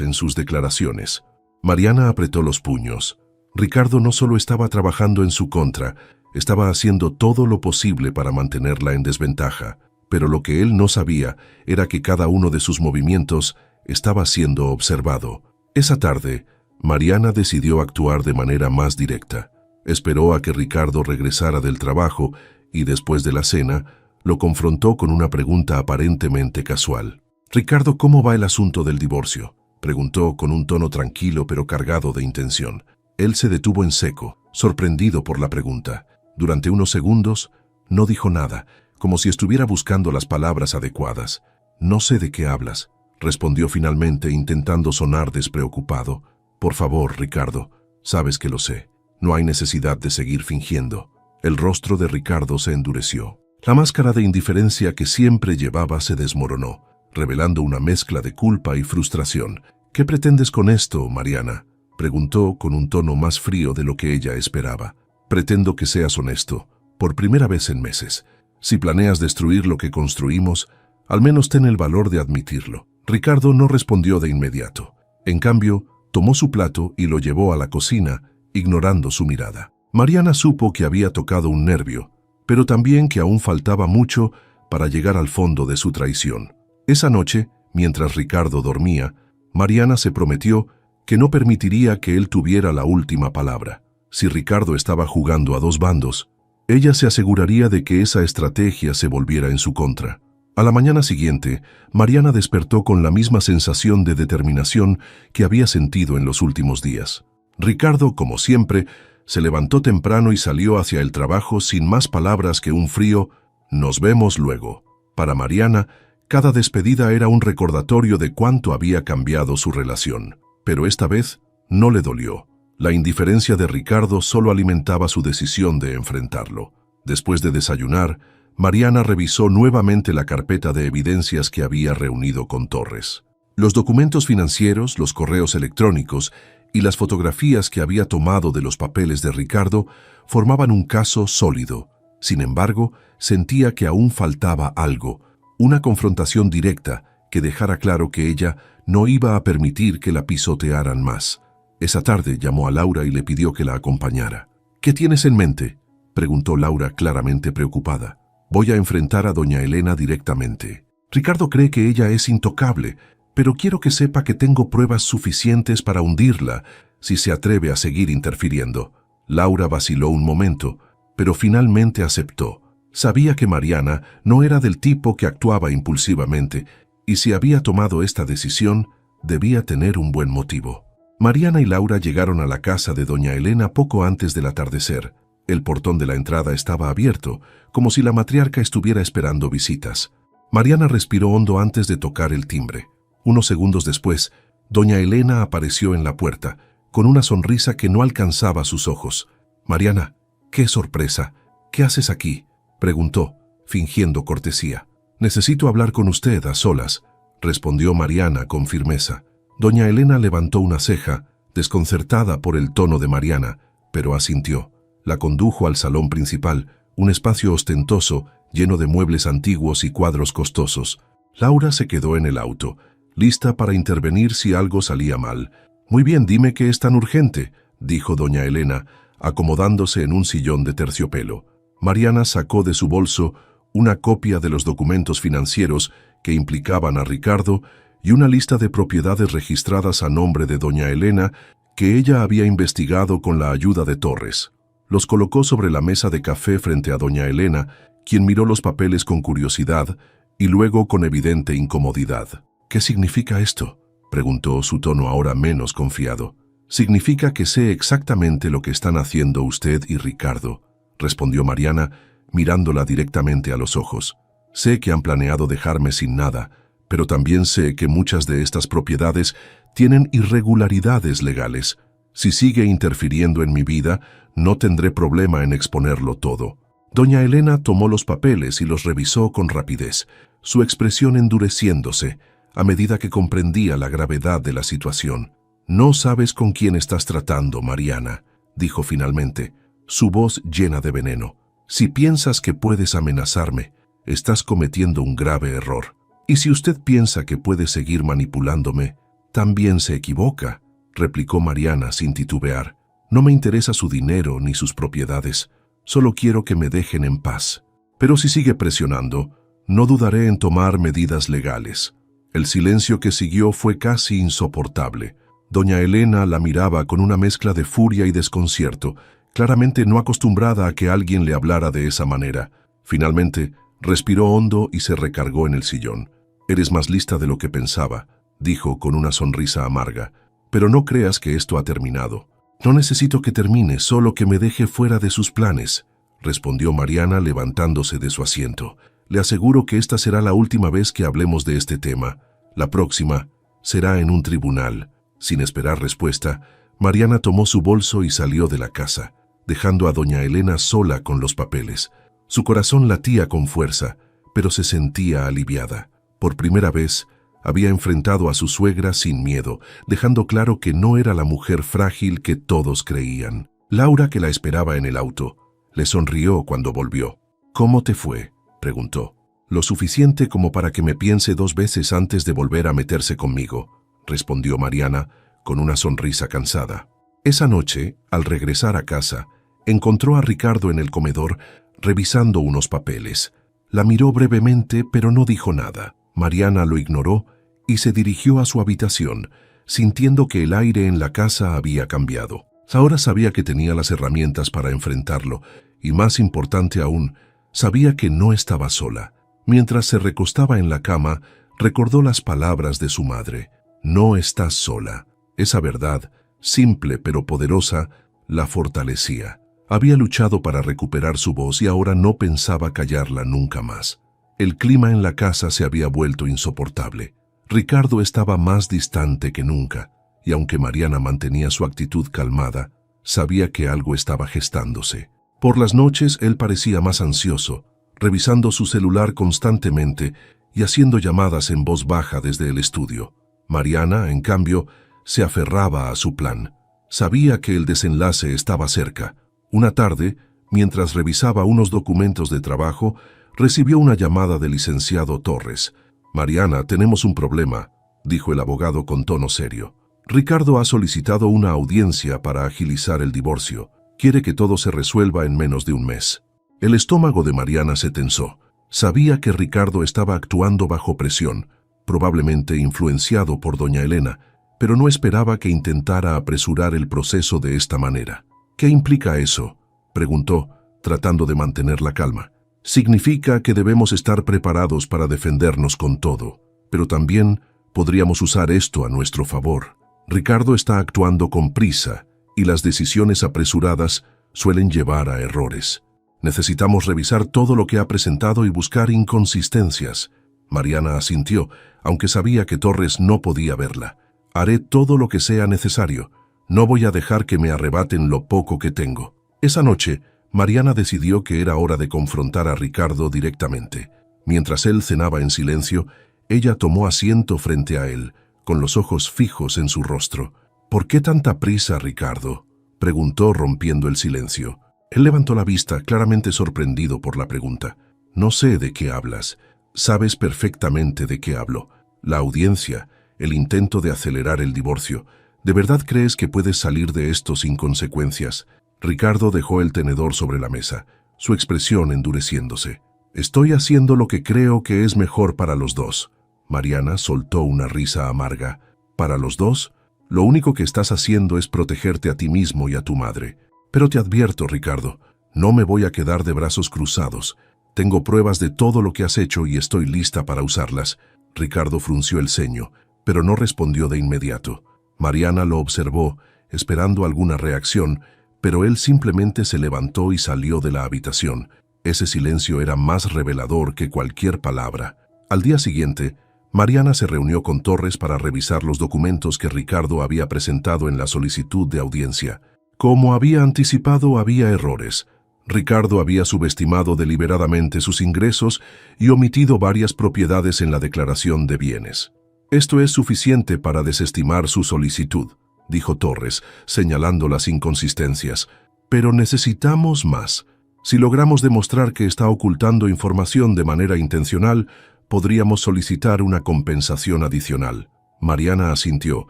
Speaker 1: en sus declaraciones. Mariana apretó los puños. Ricardo no solo estaba trabajando en su contra, estaba haciendo todo lo posible para mantenerla en desventaja, pero lo que él no sabía era que cada uno de sus movimientos estaba siendo observado. Esa tarde, Mariana decidió actuar de manera más directa. Esperó a que Ricardo regresara del trabajo y después de la cena, lo confrontó con una pregunta aparentemente casual. «Ricardo, ¿cómo va el asunto del divorcio?», preguntó con un tono tranquilo pero cargado de intención. Él se detuvo en seco, sorprendido por la pregunta. Durante unos segundos, no dijo nada, como si estuviera buscando las palabras adecuadas. «No sé de qué hablas», respondió finalmente intentando sonar despreocupado. «Por favor, Ricardo, sabes que lo sé. No hay necesidad de seguir fingiendo». El rostro de Ricardo se endureció. La máscara de indiferencia que siempre llevaba se desmoronó, revelando una mezcla de culpa y frustración. «¿Qué pretendes con esto, Mariana?», preguntó con un tono más frío de lo que ella esperaba. «Pretendo que seas honesto, por primera vez en meses. Si planeas destruir lo que construimos, al menos ten el valor de admitirlo». Ricardo no respondió de inmediato. En cambio, tomó su plato y lo llevó a la cocina, ignorando su mirada. Mariana supo que había tocado un nervio, pero también que aún faltaba mucho para llegar al fondo de su traición. Esa noche, mientras Ricardo dormía, Mariana se prometió que no permitiría que él tuviera la última palabra. Si Ricardo estaba jugando a dos bandos, ella se aseguraría de que esa estrategia se volviera en su contra. A la mañana siguiente, Mariana despertó con la misma sensación de determinación que había sentido en los últimos días. Ricardo, como siempre, se levantó temprano y salió hacia el trabajo sin más palabras que un frío «Nos vemos luego». Para Mariana, cada despedida era un recordatorio de cuánto había cambiado su relación. Pero esta vez no le dolió. La indiferencia de Ricardo solo alimentaba su decisión de enfrentarlo. Después de desayunar, Mariana revisó nuevamente la carpeta de evidencias que había reunido con Torres. Los documentos financieros, los correos electrónicos y las fotografías que había tomado de los papeles de Ricardo formaban un caso sólido. Sin embargo, sentía que aún faltaba algo, una confrontación directa que dejara claro que ella no iba a permitir que la pisotearan más. Esa tarde llamó a Laura y le pidió que la acompañara. «¿Qué tienes en mente?», preguntó Laura claramente preocupada. «Voy a enfrentar a doña Elena directamente. Ricardo cree que ella es intocable, pero quiero que sepa que tengo pruebas suficientes para hundirla si se atreve a seguir interfiriendo». Laura vaciló un momento, pero finalmente aceptó. Sabía que Mariana no era del tipo que actuaba impulsivamente, y si había tomado esta decisión, debía tener un buen motivo. Mariana y Laura llegaron a la casa de doña Elena poco antes del atardecer. El portón de la entrada estaba abierto, como si la matriarca estuviera esperando visitas. Mariana respiró hondo antes de tocar el timbre. Unos segundos después, doña Elena apareció en la puerta, con una sonrisa que no alcanzaba sus ojos. «Mariana, qué sorpresa. ¿Qué haces aquí?», preguntó, fingiendo cortesía. «Necesito hablar con usted a solas», respondió Mariana con firmeza. Doña Elena levantó una ceja, desconcertada por el tono de Mariana, pero asintió. La condujo al salón principal, un espacio ostentoso, lleno de muebles antiguos y cuadros costosos. Laura se quedó en el auto, lista para intervenir si algo salía mal. «Muy bien, dime qué es tan urgente», dijo doña Elena, acomodándose en un sillón de terciopelo. Mariana sacó de su bolso una copia de los documentos financieros que implicaban a Ricardo y una lista de propiedades registradas a nombre de doña Elena que ella había investigado con la ayuda de Torres. Los colocó sobre la mesa de café frente a doña Elena, quien miró los papeles con curiosidad y luego con evidente incomodidad. «¿Qué significa esto?», preguntó, su tono ahora menos confiado. «Significa que sé exactamente lo que están haciendo usted y Ricardo», respondió Mariana, mirándola directamente a los ojos. «Sé que han planeado dejarme sin nada, pero también sé que muchas de estas propiedades tienen irregularidades legales. Si sigue interfiriendo en mi vida, no tendré problema en exponerlo todo». Doña Elena tomó los papeles y los revisó con rapidez, su expresión endureciéndose a medida que comprendía la gravedad de la situación. «No sabes con quién estás tratando, Mariana», dijo finalmente, su voz llena de veneno. Si piensas que puedes amenazarme, estás cometiendo un grave error. Y si usted piensa que puede seguir manipulándome, también se equivoca, replicó Mariana sin titubear. No me interesa su dinero ni sus propiedades, solo quiero que me dejen en paz. Pero si sigue presionando, no dudaré en tomar medidas legales. El silencio que siguió fue casi insoportable. Doña Elena la miraba con una mezcla de furia y desconcierto, claramente no acostumbrada a que alguien le hablara de esa manera. Finalmente, respiró hondo y se recargó en el sillón. «Eres más lista de lo que pensaba», dijo con una sonrisa amarga. «Pero no creas que esto ha terminado». «No necesito que termine, solo que me deje fuera de sus planes», respondió Mariana levantándose de su asiento. «Le aseguro que esta será la última vez que hablemos de este tema. La próxima será en un tribunal». Sin esperar respuesta, Mariana tomó su bolso y salió de la casa, dejando a doña Elena sola con los papeles. Su corazón latía con fuerza, pero se sentía aliviada. Por primera vez, había enfrentado a su suegra sin miedo, dejando claro que no era la mujer frágil que todos creían. Laura, que la esperaba en el auto, le sonrió cuando volvió. «¿Cómo te fue?», preguntó. «Lo suficiente como para que me piense 2 veces antes de volver a meterse conmigo», respondió Mariana con una sonrisa cansada. Esa noche, al regresar a casa, encontró a Ricardo en el comedor revisando unos papeles. La miró brevemente, pero no dijo nada. Mariana lo ignoró y se dirigió a su habitación, sintiendo que el aire en la casa había cambiado. Ahora sabía que tenía las herramientas para enfrentarlo, y más importante aún, sabía que no estaba sola. Mientras se recostaba en la cama, recordó las palabras de su madre. «No estás sola». Esa verdad, simple pero poderosa, la fortalecía. Había luchado para recuperar su voz y ahora no pensaba callarla nunca más. El clima en la casa se había vuelto insoportable. Ricardo estaba más distante que nunca, y aunque Mariana mantenía su actitud calmada, sabía que algo estaba gestándose. Por las noches él parecía más ansioso, revisando su celular constantemente y haciendo llamadas en voz baja desde el estudio. Mariana, en cambio, se aferraba a su plan. Sabía que el desenlace estaba cerca. Una tarde, mientras revisaba unos documentos de trabajo, recibió una llamada del licenciado Torres. «Mariana, tenemos un problema», dijo el abogado con tono serio. «Ricardo ha solicitado una audiencia para agilizar el divorcio. Quiere que todo se resuelva en menos de un mes». El estómago de Mariana se tensó. Sabía que Ricardo estaba actuando bajo presión, probablemente influenciado por doña Elena, pero no esperaba que intentara apresurar el proceso de esta manera. «¿Qué implica eso?», preguntó, tratando de mantener la calma. «Significa que debemos estar preparados para defendernos con todo, pero también podríamos usar esto a nuestro favor. Ricardo está actuando con prisa y las decisiones apresuradas suelen llevar a errores. Necesitamos revisar todo lo que ha presentado y buscar inconsistencias». Mariana asintió, aunque sabía que Torres no podía verla. «Haré todo lo que sea necesario. No voy a dejar que me arrebaten lo poco que tengo». Esa noche, Mariana decidió que era hora de confrontar a Ricardo directamente. Mientras él cenaba en silencio, ella tomó asiento frente a él, con los ojos fijos en su rostro. «¿Por qué tanta prisa, Ricardo?», preguntó rompiendo el silencio. Él levantó la vista, claramente sorprendido por la pregunta. «No sé de qué hablas. Sabes perfectamente de qué hablo. La audiencia, el intento de acelerar el divorcio. ¿De verdad crees que puedes salir de esto sin consecuencias?». Ricardo dejó el tenedor sobre la mesa, su expresión endureciéndose. «Estoy haciendo lo que creo que es mejor para los dos». Mariana soltó una risa amarga. «¿Para los dos? Lo único que estás haciendo es protegerte a ti mismo y a tu madre. Pero te advierto, Ricardo, no me voy a quedar de brazos cruzados. Tengo pruebas de todo lo que has hecho y estoy lista para usarlas». Ricardo frunció el ceño, pero no respondió de inmediato. Mariana lo observó, esperando alguna reacción, pero él simplemente se levantó y salió de la habitación. Ese silencio era más revelador que cualquier palabra. Al día siguiente, Mariana se reunió con Torres para revisar los documentos que Ricardo había presentado en la solicitud de audiencia. Como había anticipado, había errores. Ricardo había subestimado deliberadamente sus ingresos y omitido varias propiedades en la declaración de bienes. «Esto es suficiente para desestimar su solicitud», dijo Torres, señalando las inconsistencias. «Pero necesitamos más. Si logramos demostrar que está ocultando información de manera intencional, podríamos solicitar una compensación adicional. Mariana asintió,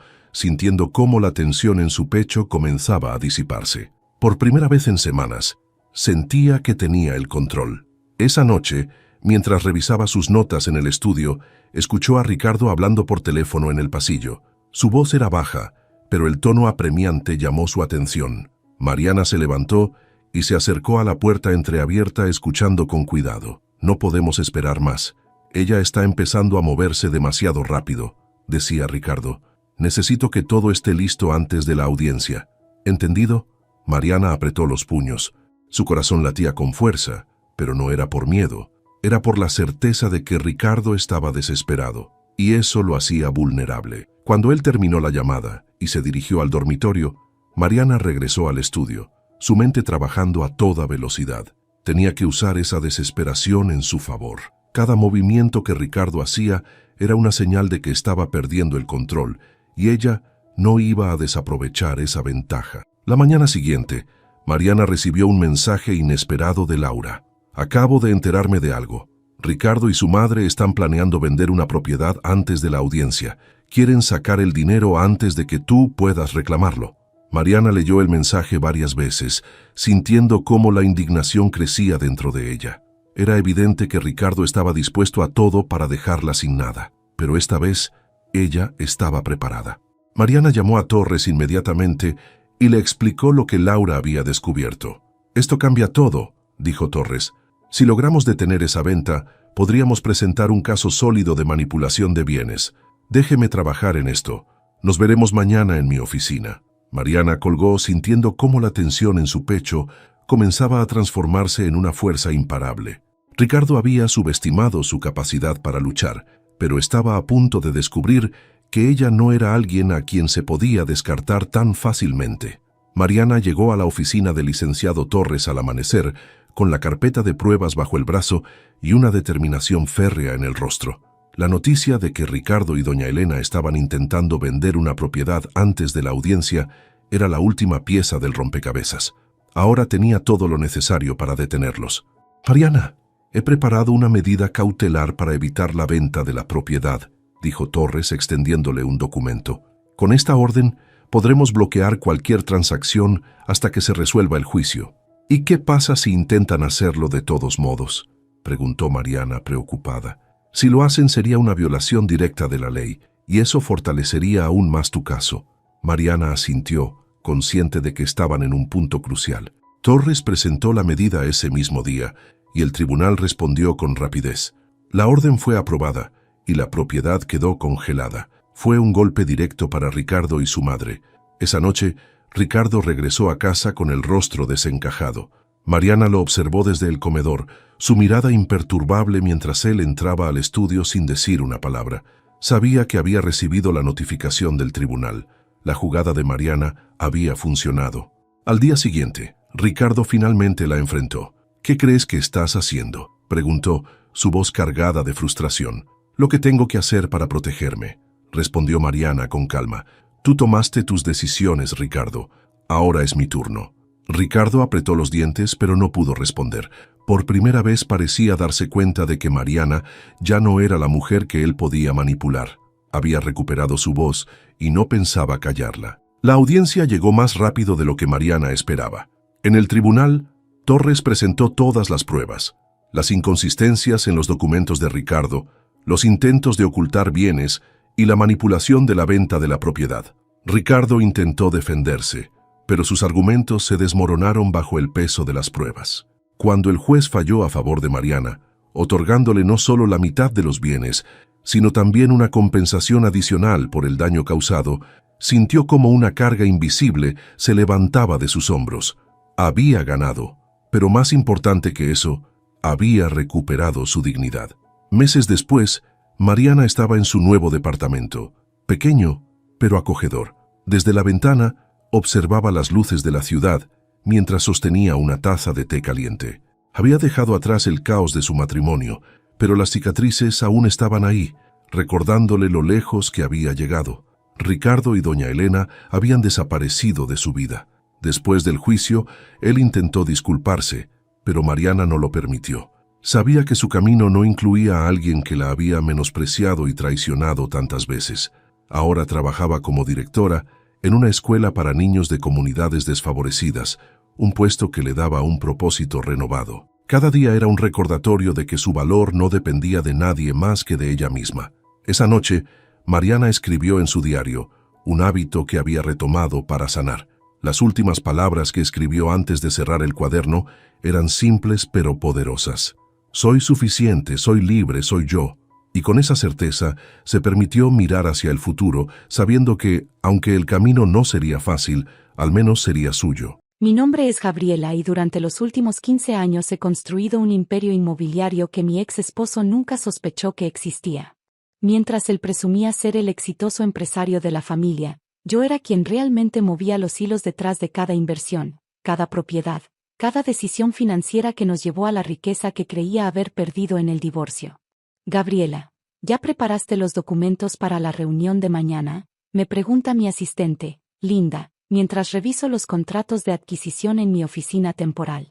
Speaker 1: sintiendo cómo la tensión en su pecho comenzaba a disiparse. Por primera vez en semanas, sentía que tenía el control. Esa noche, mientras revisaba sus notas en el estudio, escuchó a Ricardo hablando por teléfono en el pasillo. Su voz era baja, pero el tono apremiante llamó su atención. Mariana se levantó y se acercó a la puerta entreabierta escuchando con cuidado. No podemos esperar más. Ella está empezando a moverse demasiado rápido, decía Ricardo. Necesito que todo esté listo antes de la audiencia. ¿Entendido? Mariana apretó los puños. Su corazón latía con fuerza, pero no era por miedo. Era por la certeza de que Ricardo estaba desesperado, y eso lo hacía vulnerable. Cuando él terminó la llamada y se dirigió al dormitorio, Mariana regresó al estudio, su mente trabajando a toda velocidad. Tenía que usar esa desesperación en su favor. Cada movimiento que Ricardo hacía era una señal de que estaba perdiendo el control, y ella no iba a desaprovechar esa ventaja. La mañana siguiente, Mariana recibió un mensaje inesperado de Laura. Acabo de enterarme de algo. Ricardo y su madre están planeando vender una propiedad antes de la audiencia. Quieren sacar el dinero antes de que tú puedas reclamarlo. Mariana leyó el mensaje varias veces, sintiendo cómo la indignación crecía dentro de ella. Era evidente que Ricardo estaba dispuesto a todo para dejarla sin nada, pero esta vez ella estaba preparada. Mariana llamó a Torres inmediatamente y le explicó lo que Laura había descubierto. «Esto cambia todo», dijo Torres. «Si logramos detener esa venta, podríamos presentar un caso sólido de manipulación de bienes. Déjeme trabajar en esto. Nos veremos mañana en mi oficina». Mariana colgó sintiendo cómo la tensión en su pecho comenzaba a transformarse en una fuerza imparable. Ricardo había subestimado su capacidad para luchar, pero estaba a punto de descubrir que ella no era alguien a quien se podía descartar tan fácilmente. Mariana llegó a la oficina del licenciado Torres al amanecer, con la carpeta de pruebas bajo el brazo y una determinación férrea en el rostro. La noticia de que Ricardo y doña Elena estaban intentando vender una propiedad antes de la audiencia era la última pieza del rompecabezas. Ahora tenía todo lo necesario para detenerlos. «Mariana, he preparado una medida cautelar para evitar la venta de la propiedad», dijo Torres extendiéndole un documento. «Con esta orden podremos bloquear cualquier transacción hasta que se resuelva el juicio». «¿Y qué pasa si intentan hacerlo de todos modos?», preguntó Mariana preocupada. «Si lo hacen sería una violación directa de la ley, y eso fortalecería aún más tu caso». Mariana asintió, consciente de que estaban en un punto crucial. Torres presentó la medida ese mismo día, y el tribunal respondió con rapidez. La orden fue aprobada, y la propiedad quedó congelada. Fue un golpe directo para Ricardo y su madre. Esa noche, Ricardo regresó a casa con el rostro desencajado. Mariana lo observó desde el comedor, su mirada imperturbable mientras él entraba al estudio sin decir una palabra. Sabía que había recibido la notificación del tribunal. La jugada de Mariana había funcionado. Al día siguiente, Ricardo finalmente la enfrentó. «¿Qué crees que estás haciendo?», preguntó, su voz cargada de frustración. «Lo que tengo que hacer para protegerme», respondió Mariana con calma. «Tú tomaste tus decisiones, Ricardo. Ahora es mi turno». Ricardo apretó los dientes, pero no pudo responder. Por primera vez parecía darse cuenta de que Mariana ya no era la mujer que él podía manipular. Había recuperado su voz y no pensaba callarla. La audiencia llegó más rápido de lo que Mariana esperaba. En el tribunal, Torres presentó todas las pruebas. Las inconsistencias en los documentos de Ricardo, los intentos de ocultar bienes y la manipulación de la venta de la propiedad. Ricardo intentó defenderse, pero sus argumentos se desmoronaron bajo el peso de las pruebas. Cuando el juez falló a favor de Mariana, otorgándole no solo la mitad de los bienes, sino también una compensación adicional por el daño causado, sintió como una carga invisible se levantaba de sus hombros. Había ganado, pero más importante que eso, había recuperado su dignidad. Meses después, Mariana estaba en su nuevo departamento, pequeño, pero acogedor. Desde la ventana, observaba las luces de la ciudad mientras sostenía una taza de té caliente. Había dejado atrás el caos de su matrimonio, pero las cicatrices aún estaban ahí, recordándole lo lejos que había llegado. Ricardo y doña Elena habían desaparecido de su vida. Después del juicio, él intentó disculparse, pero Mariana no lo permitió. Sabía que su camino no incluía a alguien que la había menospreciado y traicionado tantas veces. Ahora trabajaba como directora en una escuela para niños de comunidades desfavorecidas, un puesto que le daba un propósito renovado. Cada día era un recordatorio de que su valor no dependía de nadie más que de ella misma. Esa noche, Mariana escribió en su diario, un hábito que había retomado para sanar. Las últimas palabras que escribió antes de cerrar el cuaderno eran simples pero poderosas. Soy suficiente, soy libre, soy yo. Y con esa certeza se permitió mirar hacia el futuro, sabiendo que, aunque el camino no sería fácil, al menos sería suyo.
Speaker 2: Mi nombre es Gabriela y durante los últimos 15 años he construido un imperio inmobiliario que mi ex esposo nunca sospechó que existía. Mientras él presumía ser el exitoso empresario de la familia, yo era quien realmente movía los hilos detrás de cada inversión, cada propiedad, cada decisión financiera que nos llevó a la riqueza que creía haber perdido en el divorcio. Gabriela, ¿ya preparaste los documentos para la reunión de mañana?, me pregunta mi asistente, Linda, mientras reviso los contratos de adquisición en mi oficina temporal.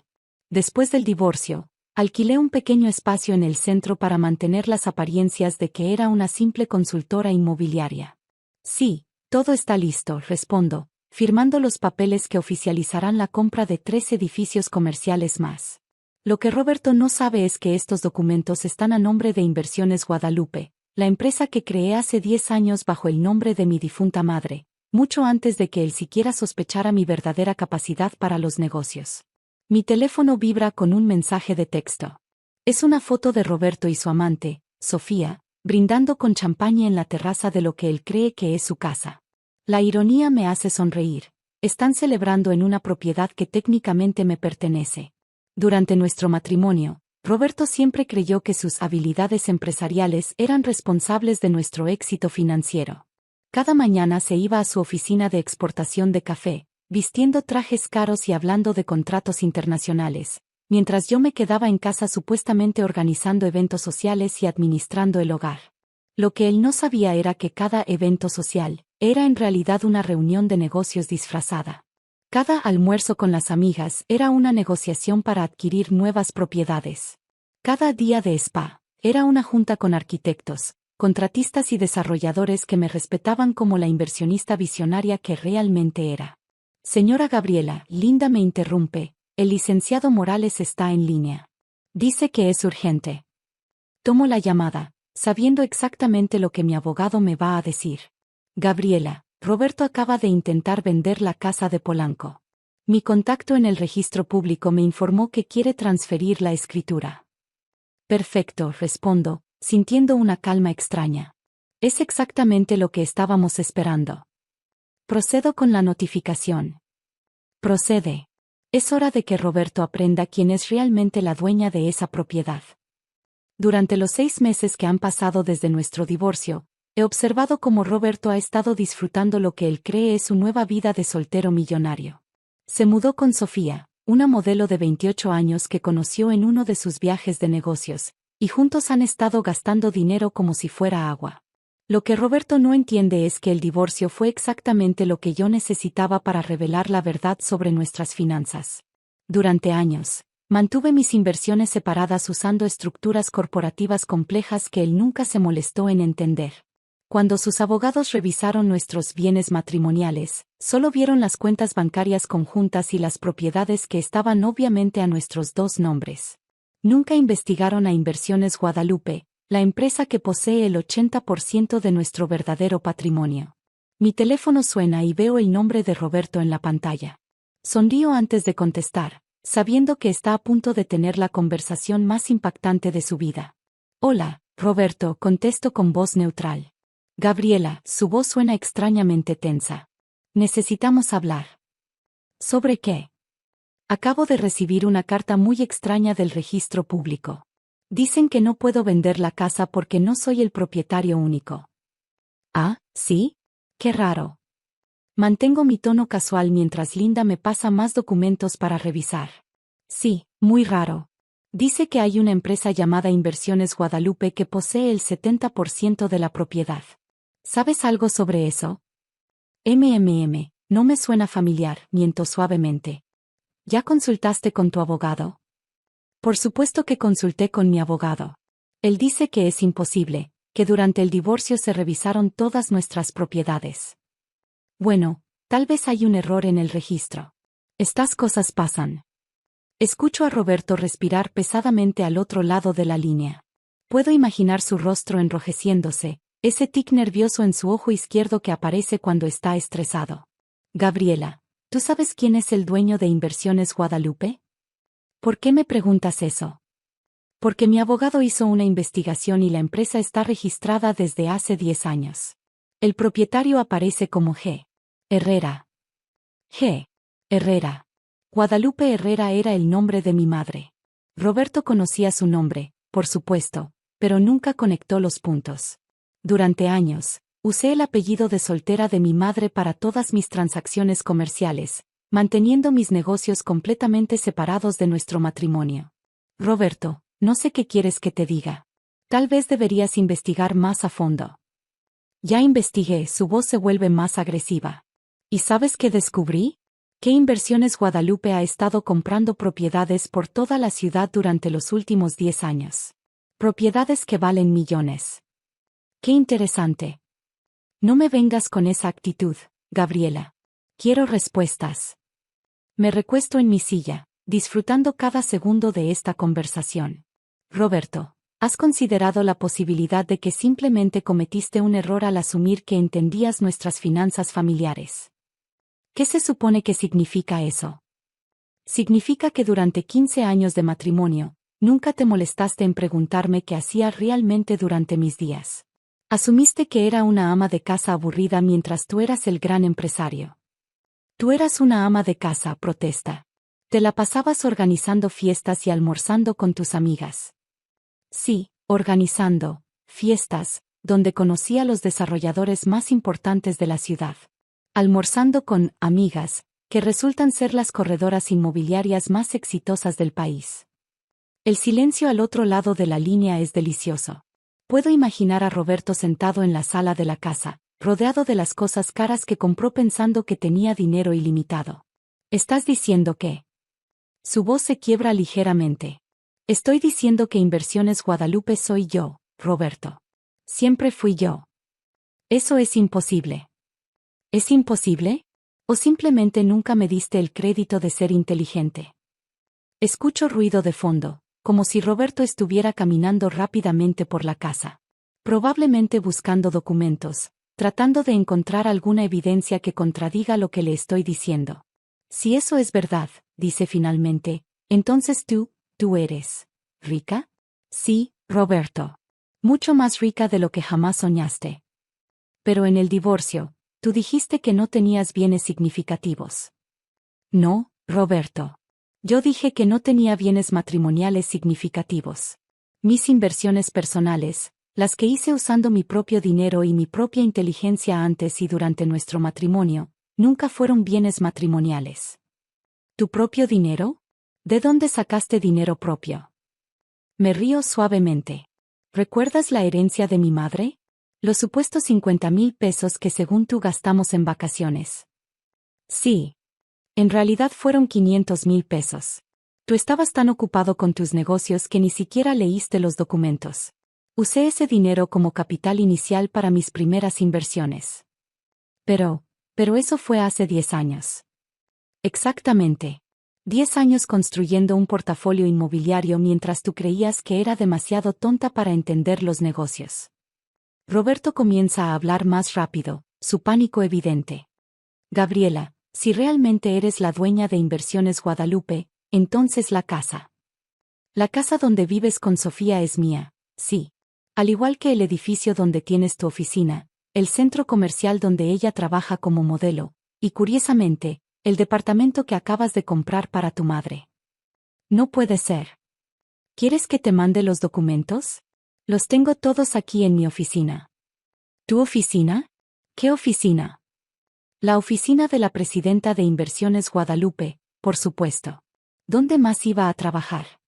Speaker 2: Después del divorcio, alquilé un pequeño espacio en el centro para mantener las apariencias de que era una simple consultora inmobiliaria. Sí, todo está listo, respondo, firmando los papeles que oficializarán la compra de 3 edificios comerciales más. Lo que Roberto no sabe es que estos documentos están a nombre de Inversiones Guadalupe, la empresa que creé hace 10 años bajo el nombre de mi difunta madre, mucho antes de que él siquiera sospechara mi verdadera capacidad para los negocios. Mi teléfono vibra con un mensaje de texto. Es una foto de Roberto y su amante, Sofía, brindando con champaña en la terraza de lo que él cree que es su casa. La ironía me hace sonreír. Están celebrando en una propiedad que técnicamente me pertenece. Durante nuestro matrimonio, Roberto siempre creyó que sus habilidades empresariales eran responsables de nuestro éxito financiero. Cada mañana se iba a su oficina de exportación de café, vistiendo trajes caros y hablando de contratos internacionales, mientras yo me quedaba en casa supuestamente organizando eventos sociales y administrando el hogar. Lo que él no sabía era que cada evento social era en realidad una reunión de negocios disfrazada. Cada almuerzo con las amigas era una negociación para adquirir nuevas propiedades. Cada día de spa era una junta con arquitectos, contratistas y desarrolladores que me respetaban como la inversionista visionaria que realmente era. Señora Gabriela, Linda me interrumpe, el licenciado Morales está en línea. Dice que es urgente. Tomo la llamada, sabiendo exactamente lo que mi abogado me va a decir. Gabriela, Roberto acaba de intentar vender la casa de Polanco. Mi contacto en el registro público me informó que quiere transferir la escritura. Perfecto, respondo, sintiendo una calma extraña. Es exactamente lo que estábamos esperando. Procedo con la notificación. Procede. Es hora de que Roberto aprenda quién es realmente la dueña de esa propiedad. Durante los 6 meses que han pasado desde nuestro divorcio, he observado cómo Roberto ha estado disfrutando lo que él cree es su nueva vida de soltero millonario. Se mudó con Sofía, una modelo de 28 años que conoció en uno de sus viajes de negocios, y juntos han estado gastando dinero como si fuera agua. Lo que Roberto no entiende es que el divorcio fue exactamente lo que yo necesitaba para revelar la verdad sobre nuestras finanzas. Durante años, mantuve mis inversiones separadas usando estructuras corporativas complejas que él nunca se molestó en entender. Cuando sus abogados revisaron nuestros bienes matrimoniales, solo vieron las cuentas bancarias conjuntas y las propiedades que estaban obviamente a nuestros 2 nombres. Nunca investigaron a Inversiones Guadalupe, la empresa que posee el 80% de nuestro verdadero patrimonio. Mi teléfono suena y veo el nombre de Roberto en la pantalla. Sonrío antes de contestar, sabiendo que está a punto de tener la conversación más impactante de su vida. Hola, Roberto, contesto con voz neutral. Gabriela, su voz suena extrañamente tensa. Necesitamos hablar. ¿Sobre qué? Acabo de recibir una carta muy extraña del registro público. Dicen que no puedo vender la casa porque no soy el propietario único. Ah, ¿sí? Qué raro. Mantengo mi tono casual mientras Linda me pasa más documentos para revisar. Sí, muy raro. Dice que hay una empresa llamada Inversiones Guadalupe que posee el 70% de la propiedad. ¿Sabes algo sobre eso? No me suena familiar, miento suavemente. ¿Ya consultaste con tu abogado? Por supuesto que consulté con mi abogado. Él dice que es imposible, que durante el divorcio se revisaron todas nuestras propiedades. Bueno, tal vez hay un error en el registro. Estas cosas pasan. Escucho a Roberto respirar pesadamente al otro lado de la línea. Puedo imaginar su rostro enrojeciéndose, ese tic nervioso en su ojo izquierdo que aparece cuando está estresado. Gabriela, ¿tú sabes quién es el dueño de Inversiones Guadalupe? ¿Por qué me preguntas eso? Porque mi abogado hizo una investigación y la empresa está registrada desde hace 10 años. El propietario aparece como G. Herrera. G. Herrera. Guadalupe Herrera era el nombre de mi madre. Roberto conocía su nombre, por supuesto, pero nunca conectó los puntos. Durante años, usé el apellido de soltera de mi madre para todas mis transacciones comerciales, manteniendo mis negocios completamente separados de nuestro matrimonio. Roberto, no sé qué quieres que te diga. Tal vez deberías investigar más a fondo. Ya investigué, su voz se vuelve más agresiva. ¿Y sabes qué descubrí? Que Inversiones Guadalupe ha estado comprando propiedades por toda la ciudad durante los últimos 10 años. Propiedades que valen millones. Qué interesante. No me vengas con esa actitud, Gabriela. Quiero respuestas. Me recuesto en mi silla, disfrutando cada segundo de esta conversación. Roberto, ¿has considerado la posibilidad de que simplemente cometiste un error al asumir que entendías nuestras finanzas familiares? ¿Qué se supone que significa eso? Significa que durante 15 años de matrimonio, nunca te molestaste en preguntarme qué hacía realmente durante mis días. Asumiste que era una ama de casa aburrida mientras tú eras el gran empresario. Tú eras una ama de casa, protesta. Te la pasabas organizando fiestas y almorzando con tus amigas. Sí, organizando fiestas, donde conocí a los desarrolladores más importantes de la ciudad. Almorzando con amigas, que resultan ser las corredoras inmobiliarias más exitosas del país. El silencio al otro lado de la línea es delicioso. Puedo imaginar a Roberto sentado en la sala de la casa, rodeado de las cosas caras que compró pensando que tenía dinero ilimitado. ¿Estás diciendo que? Su voz se quiebra ligeramente. Estoy diciendo que Inversiones Guadalupe soy yo, Roberto. Siempre fui yo. Eso es imposible. ¿Es imposible? ¿O simplemente nunca me diste el crédito de ser inteligente? Escucho ruido de fondo, como si Roberto estuviera caminando rápidamente por la casa. Probablemente buscando documentos, tratando de encontrar alguna evidencia que contradiga lo que le estoy diciendo. Si eso es verdad, dice finalmente, entonces tú eres rica. Sí, Roberto. Mucho más rica de lo que jamás soñaste. Pero en el divorcio, tú dijiste que no tenías bienes significativos. No, Roberto. Yo dije que no tenía bienes matrimoniales significativos. Mis inversiones personales, las que hice usando mi propio dinero y mi propia inteligencia antes y durante nuestro matrimonio, nunca fueron bienes matrimoniales. ¿Tu propio dinero? ¿De dónde sacaste dinero propio? Me río suavemente. ¿Recuerdas la herencia de mi madre? Los supuestos 50,000 pesos que según tú gastamos en vacaciones. Sí. En realidad fueron 500,000 pesos. Tú estabas tan ocupado con tus negocios que ni siquiera leíste los documentos. Usé ese dinero como capital inicial para mis primeras inversiones. Pero eso fue hace 10 años. Exactamente. 10 años construyendo un portafolio inmobiliario mientras tú creías que era demasiado tonta para entender los negocios. Roberto comienza a hablar más rápido, su pánico evidente. Gabriela, si realmente eres la dueña de Inversiones Guadalupe, entonces la casa. La casa donde vives con Sofía es mía, sí. Al igual que el edificio donde tienes tu oficina, el centro comercial donde ella trabaja como modelo, y curiosamente, el departamento que acabas de comprar para tu madre. No puede ser. ¿Quieres que te mande los documentos? Los tengo todos aquí en mi oficina. ¿Tu oficina? ¿Qué oficina? La oficina de la presidenta de Inversiones Guadalupe, por supuesto. ¿Dónde más iba a trabajar?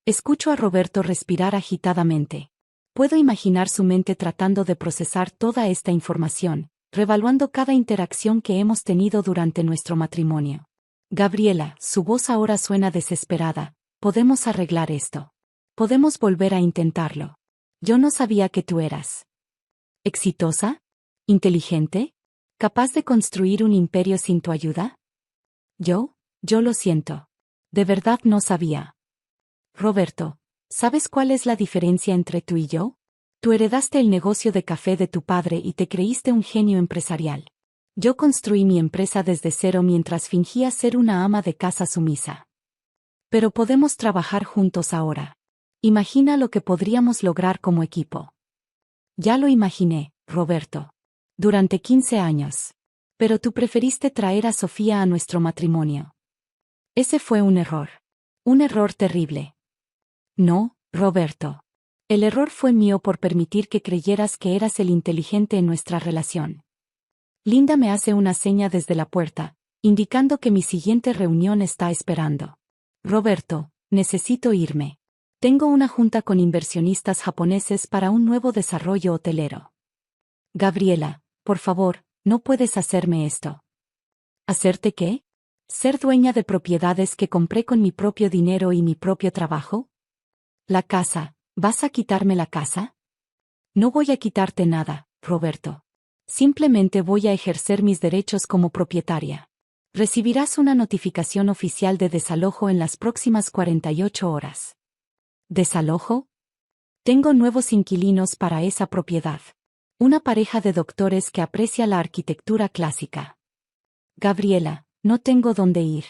Speaker 2: Escucho a Roberto respirar agitadamente. Puedo imaginar su mente tratando de procesar toda esta información, revaluando cada interacción que hemos tenido durante nuestro matrimonio. Gabriela, su voz ahora suena desesperada. podemos arreglar esto. Podemos volver a intentarlo. Yo no sabía que tú eras exitosa, inteligente, capaz de construir un imperio sin tu ayuda. Yo lo siento. De verdad no sabía. Roberto, ¿sabes cuál es la diferencia entre tú y yo? Tú heredaste el negocio de café de tu padre y te creíste un genio empresarial. Yo construí mi empresa desde cero mientras fingía ser una ama de casa sumisa. Pero podemos trabajar juntos ahora. Imagina lo que podríamos lograr como equipo. Ya lo imaginé, Roberto. Durante 15 años. Pero tú preferiste traer a Sofía a nuestro matrimonio. Ese fue un error. Un error terrible. No, Roberto. El error fue mío por permitir que creyeras que eras el inteligente en nuestra relación. Linda me hace una seña desde la puerta, indicando que mi siguiente reunión está esperando. Roberto, necesito irme. Tengo una junta con inversionistas japoneses para un nuevo desarrollo hotelero. Gabriela, por favor, no puedes hacerme esto. ¿Hacerte qué? ¿Ser dueña de propiedades que compré con mi propio dinero y mi propio trabajo? La casa, ¿vas a quitarme la casa? No voy a quitarte nada, Roberto. Simplemente voy a ejercer mis derechos como propietaria. Recibirás una notificación oficial de desalojo en las próximas 48 horas. ¿Desalojo? Tengo nuevos inquilinos para esa propiedad. Una pareja de doctores que aprecia la arquitectura clásica. Gabriela, no tengo dónde ir.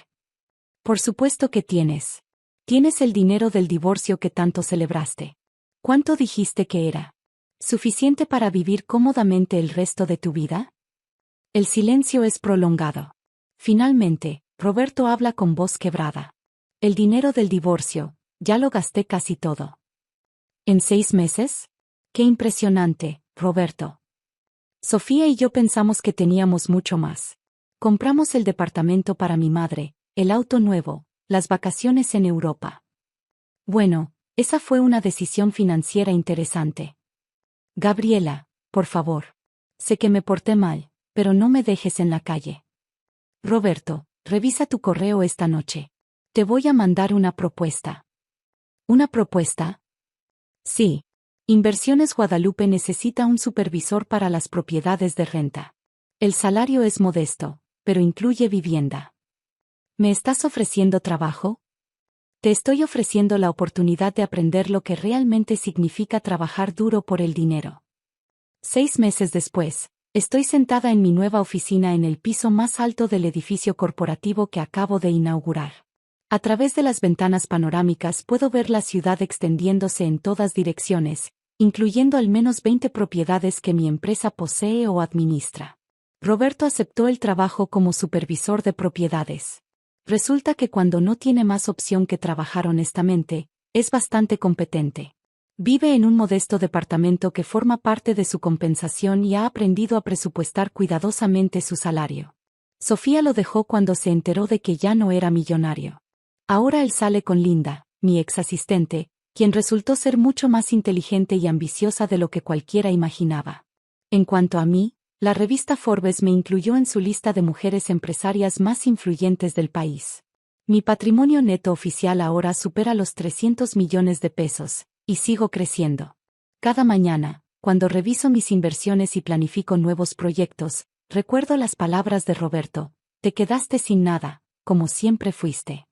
Speaker 2: Por supuesto que tienes. Tienes el dinero del divorcio que tanto celebraste. ¿Cuánto dijiste que era? ¿Suficiente para vivir cómodamente el resto de tu vida? El silencio es prolongado. Finalmente, Roberto habla con voz quebrada. El dinero del divorcio, ya lo gasté casi todo. ¿En 6 meses? ¡Qué impresionante, Roberto! Sofía y yo pensamos que teníamos mucho más. Compramos el departamento para mi madre, el auto nuevo, las vacaciones en Europa. Bueno, esa fue una decisión financiera interesante. Gabriela, por favor. Sé que me porté mal, pero no me dejes en la calle. Roberto, revisa tu correo esta noche. Te voy a mandar una propuesta. ¿Una propuesta? Sí. Inversiones Guadalupe necesita un supervisor para las propiedades de renta. El salario es modesto, pero incluye vivienda. ¿Me estás ofreciendo trabajo? Te estoy ofreciendo la oportunidad de aprender lo que realmente significa trabajar duro por el dinero. 6 meses después, estoy sentada en mi nueva oficina en el piso más alto del edificio corporativo que acabo de inaugurar. A través de las ventanas panorámicas puedo ver la ciudad extendiéndose en todas direcciones, incluyendo al menos 20 propiedades que mi empresa posee o administra. Roberto aceptó el trabajo como supervisor de propiedades. Resulta que cuando no tiene más opción que trabajar honestamente, es bastante competente. Vive en un modesto departamento que forma parte de su compensación y ha aprendido a presupuestar cuidadosamente su salario. Sofía lo dejó cuando se enteró de que ya no era millonario. Ahora él sale con Linda, mi ex asistente, quien resultó ser mucho más inteligente y ambiciosa de lo que cualquiera imaginaba. En cuanto a mí, la revista Forbes me incluyó en su lista de mujeres empresarias más influyentes del país. Mi patrimonio neto oficial ahora supera los 300 millones de pesos, y sigo creciendo. Cada mañana, cuando reviso mis inversiones y planifico nuevos proyectos, recuerdo las palabras de Roberto: te quedaste sin nada, como siempre fuiste.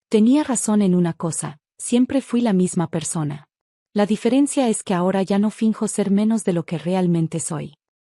Speaker 2: Tenía razón en una cosa, siempre fui la misma persona. La diferencia es que ahora ya no finjo ser menos de lo que realmente soy.